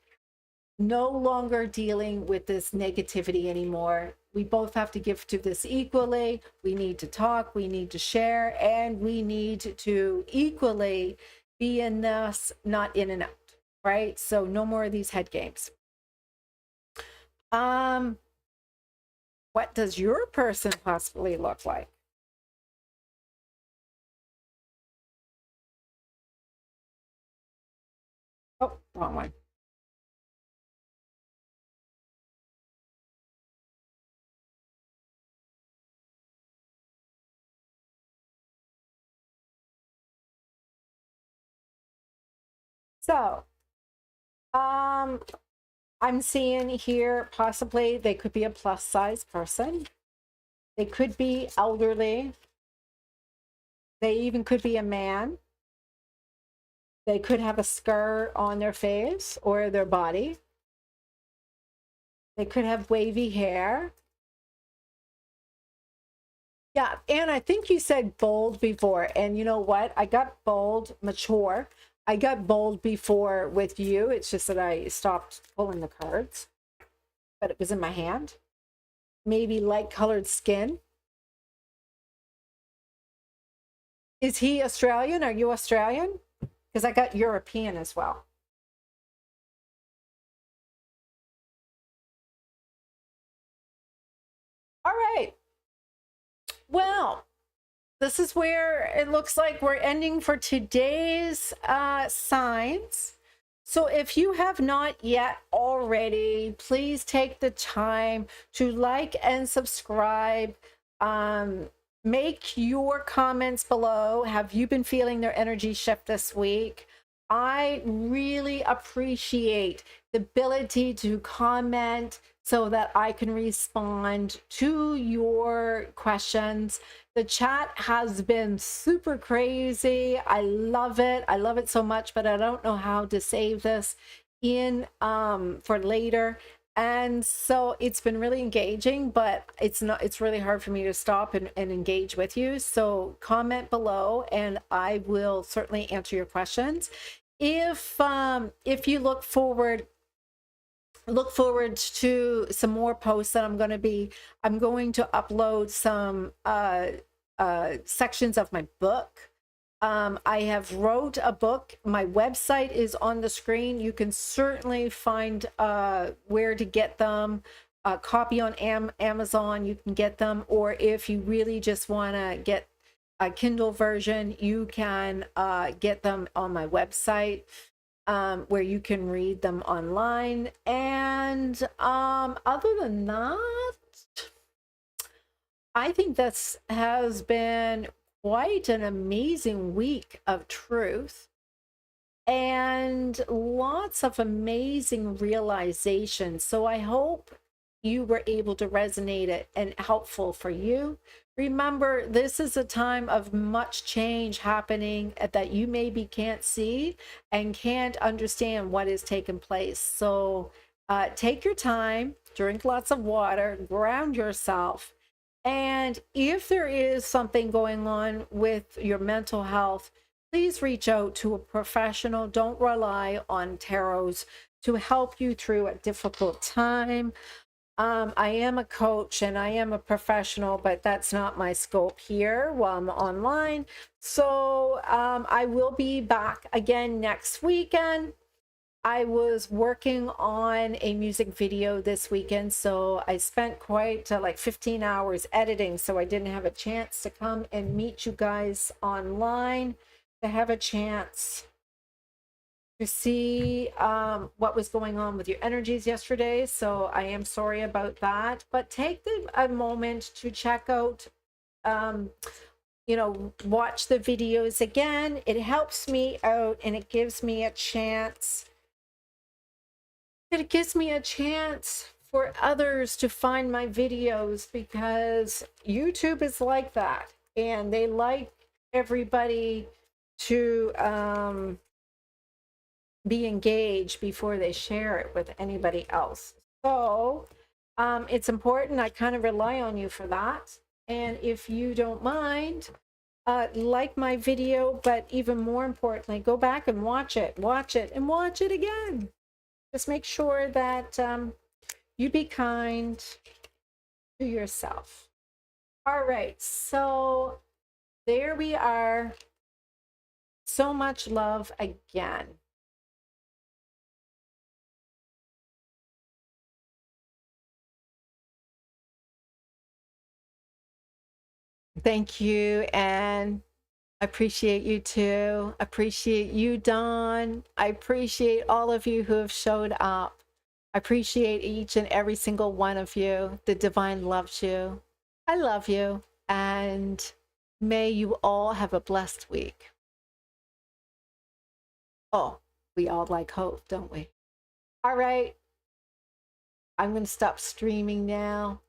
No longer dealing with this negativity anymore. We both have to give to this equally. We need to talk, we need to share, and we need to equally be in this, not in and out, right? So no more of these head games. What does your person possibly look like? Oh, wrong one. So, I'm seeing here possibly they could be a plus size person. They could be elderly. They even could be a man. They could have a scar on their face or their body. They could have wavy hair. Yeah, and I think you said bold before. And you know what? I got bold, mature. I got bold before with you. It's just that I stopped pulling the cards, but it was in my hand. Maybe light colored skin. Is he Australian? Are you Australian? Because I got European as well. All right. Well, this is where it looks like we're ending for today's signs. So if you have not yet already, please take the time to like and subscribe. Make your comments below. Have you been feeling their energy shift this week? I really appreciate the ability to comment so that I can respond to your questions. The chat has been super crazy. I love it. I love it so much, but I don't know how to save this in for later. And so it's been really engaging, but it's really hard for me to stop and engage with you. So comment below and I will certainly answer your questions. If you look forward to some more posts that I'm going to upload some sections of my book. I have wrote a book. My website is on the screen. You can certainly find where to get them. A copy on Amazon, you can get them. Or if you really just want to get a Kindle version, you can get them on my website, where you can read them online. And other than that, I think this has been quite an amazing week of truth and lots of amazing realizations. So I hope you were able to resonate it and helpful for you. Remember, this is a time of much change happening that you maybe can't see and can't understand what is taking place. So take your time, drink lots of water, ground yourself. And if there is something going on with your mental health, please reach out to a professional. Don't rely on tarots to help you through a difficult time. I am a coach and I am a professional, but that's not my scope here while I'm online. So I will be back again next weekend. I was working on a music video this weekend, so I spent quite like 15 hours editing, so I didn't have a chance to come and meet you guys online to have a chance to see what was going on with your energies yesterday. So I am sorry about that. But take a moment to check out, you know, watch the videos again. It helps me out and it gives me a chance. It gives me a chance for others to find my videos, because YouTube is like that. And they like everybody to be engaged before they share it with anybody else. So it's important. I kind of rely on you for that. And if you don't mind, like my video, but even more importantly, go back and watch it and watch it again. Just make sure that you be kind to yourself. All right, so there we are. So much love again. Thank you, and I appreciate you too. Appreciate you, Dawn. I appreciate all of you who have showed up. I appreciate each and every single one of you. The divine loves you. I love you, and may you all have a blessed week. Oh, we all like hope, don't we? All right. I'm going to stop streaming now.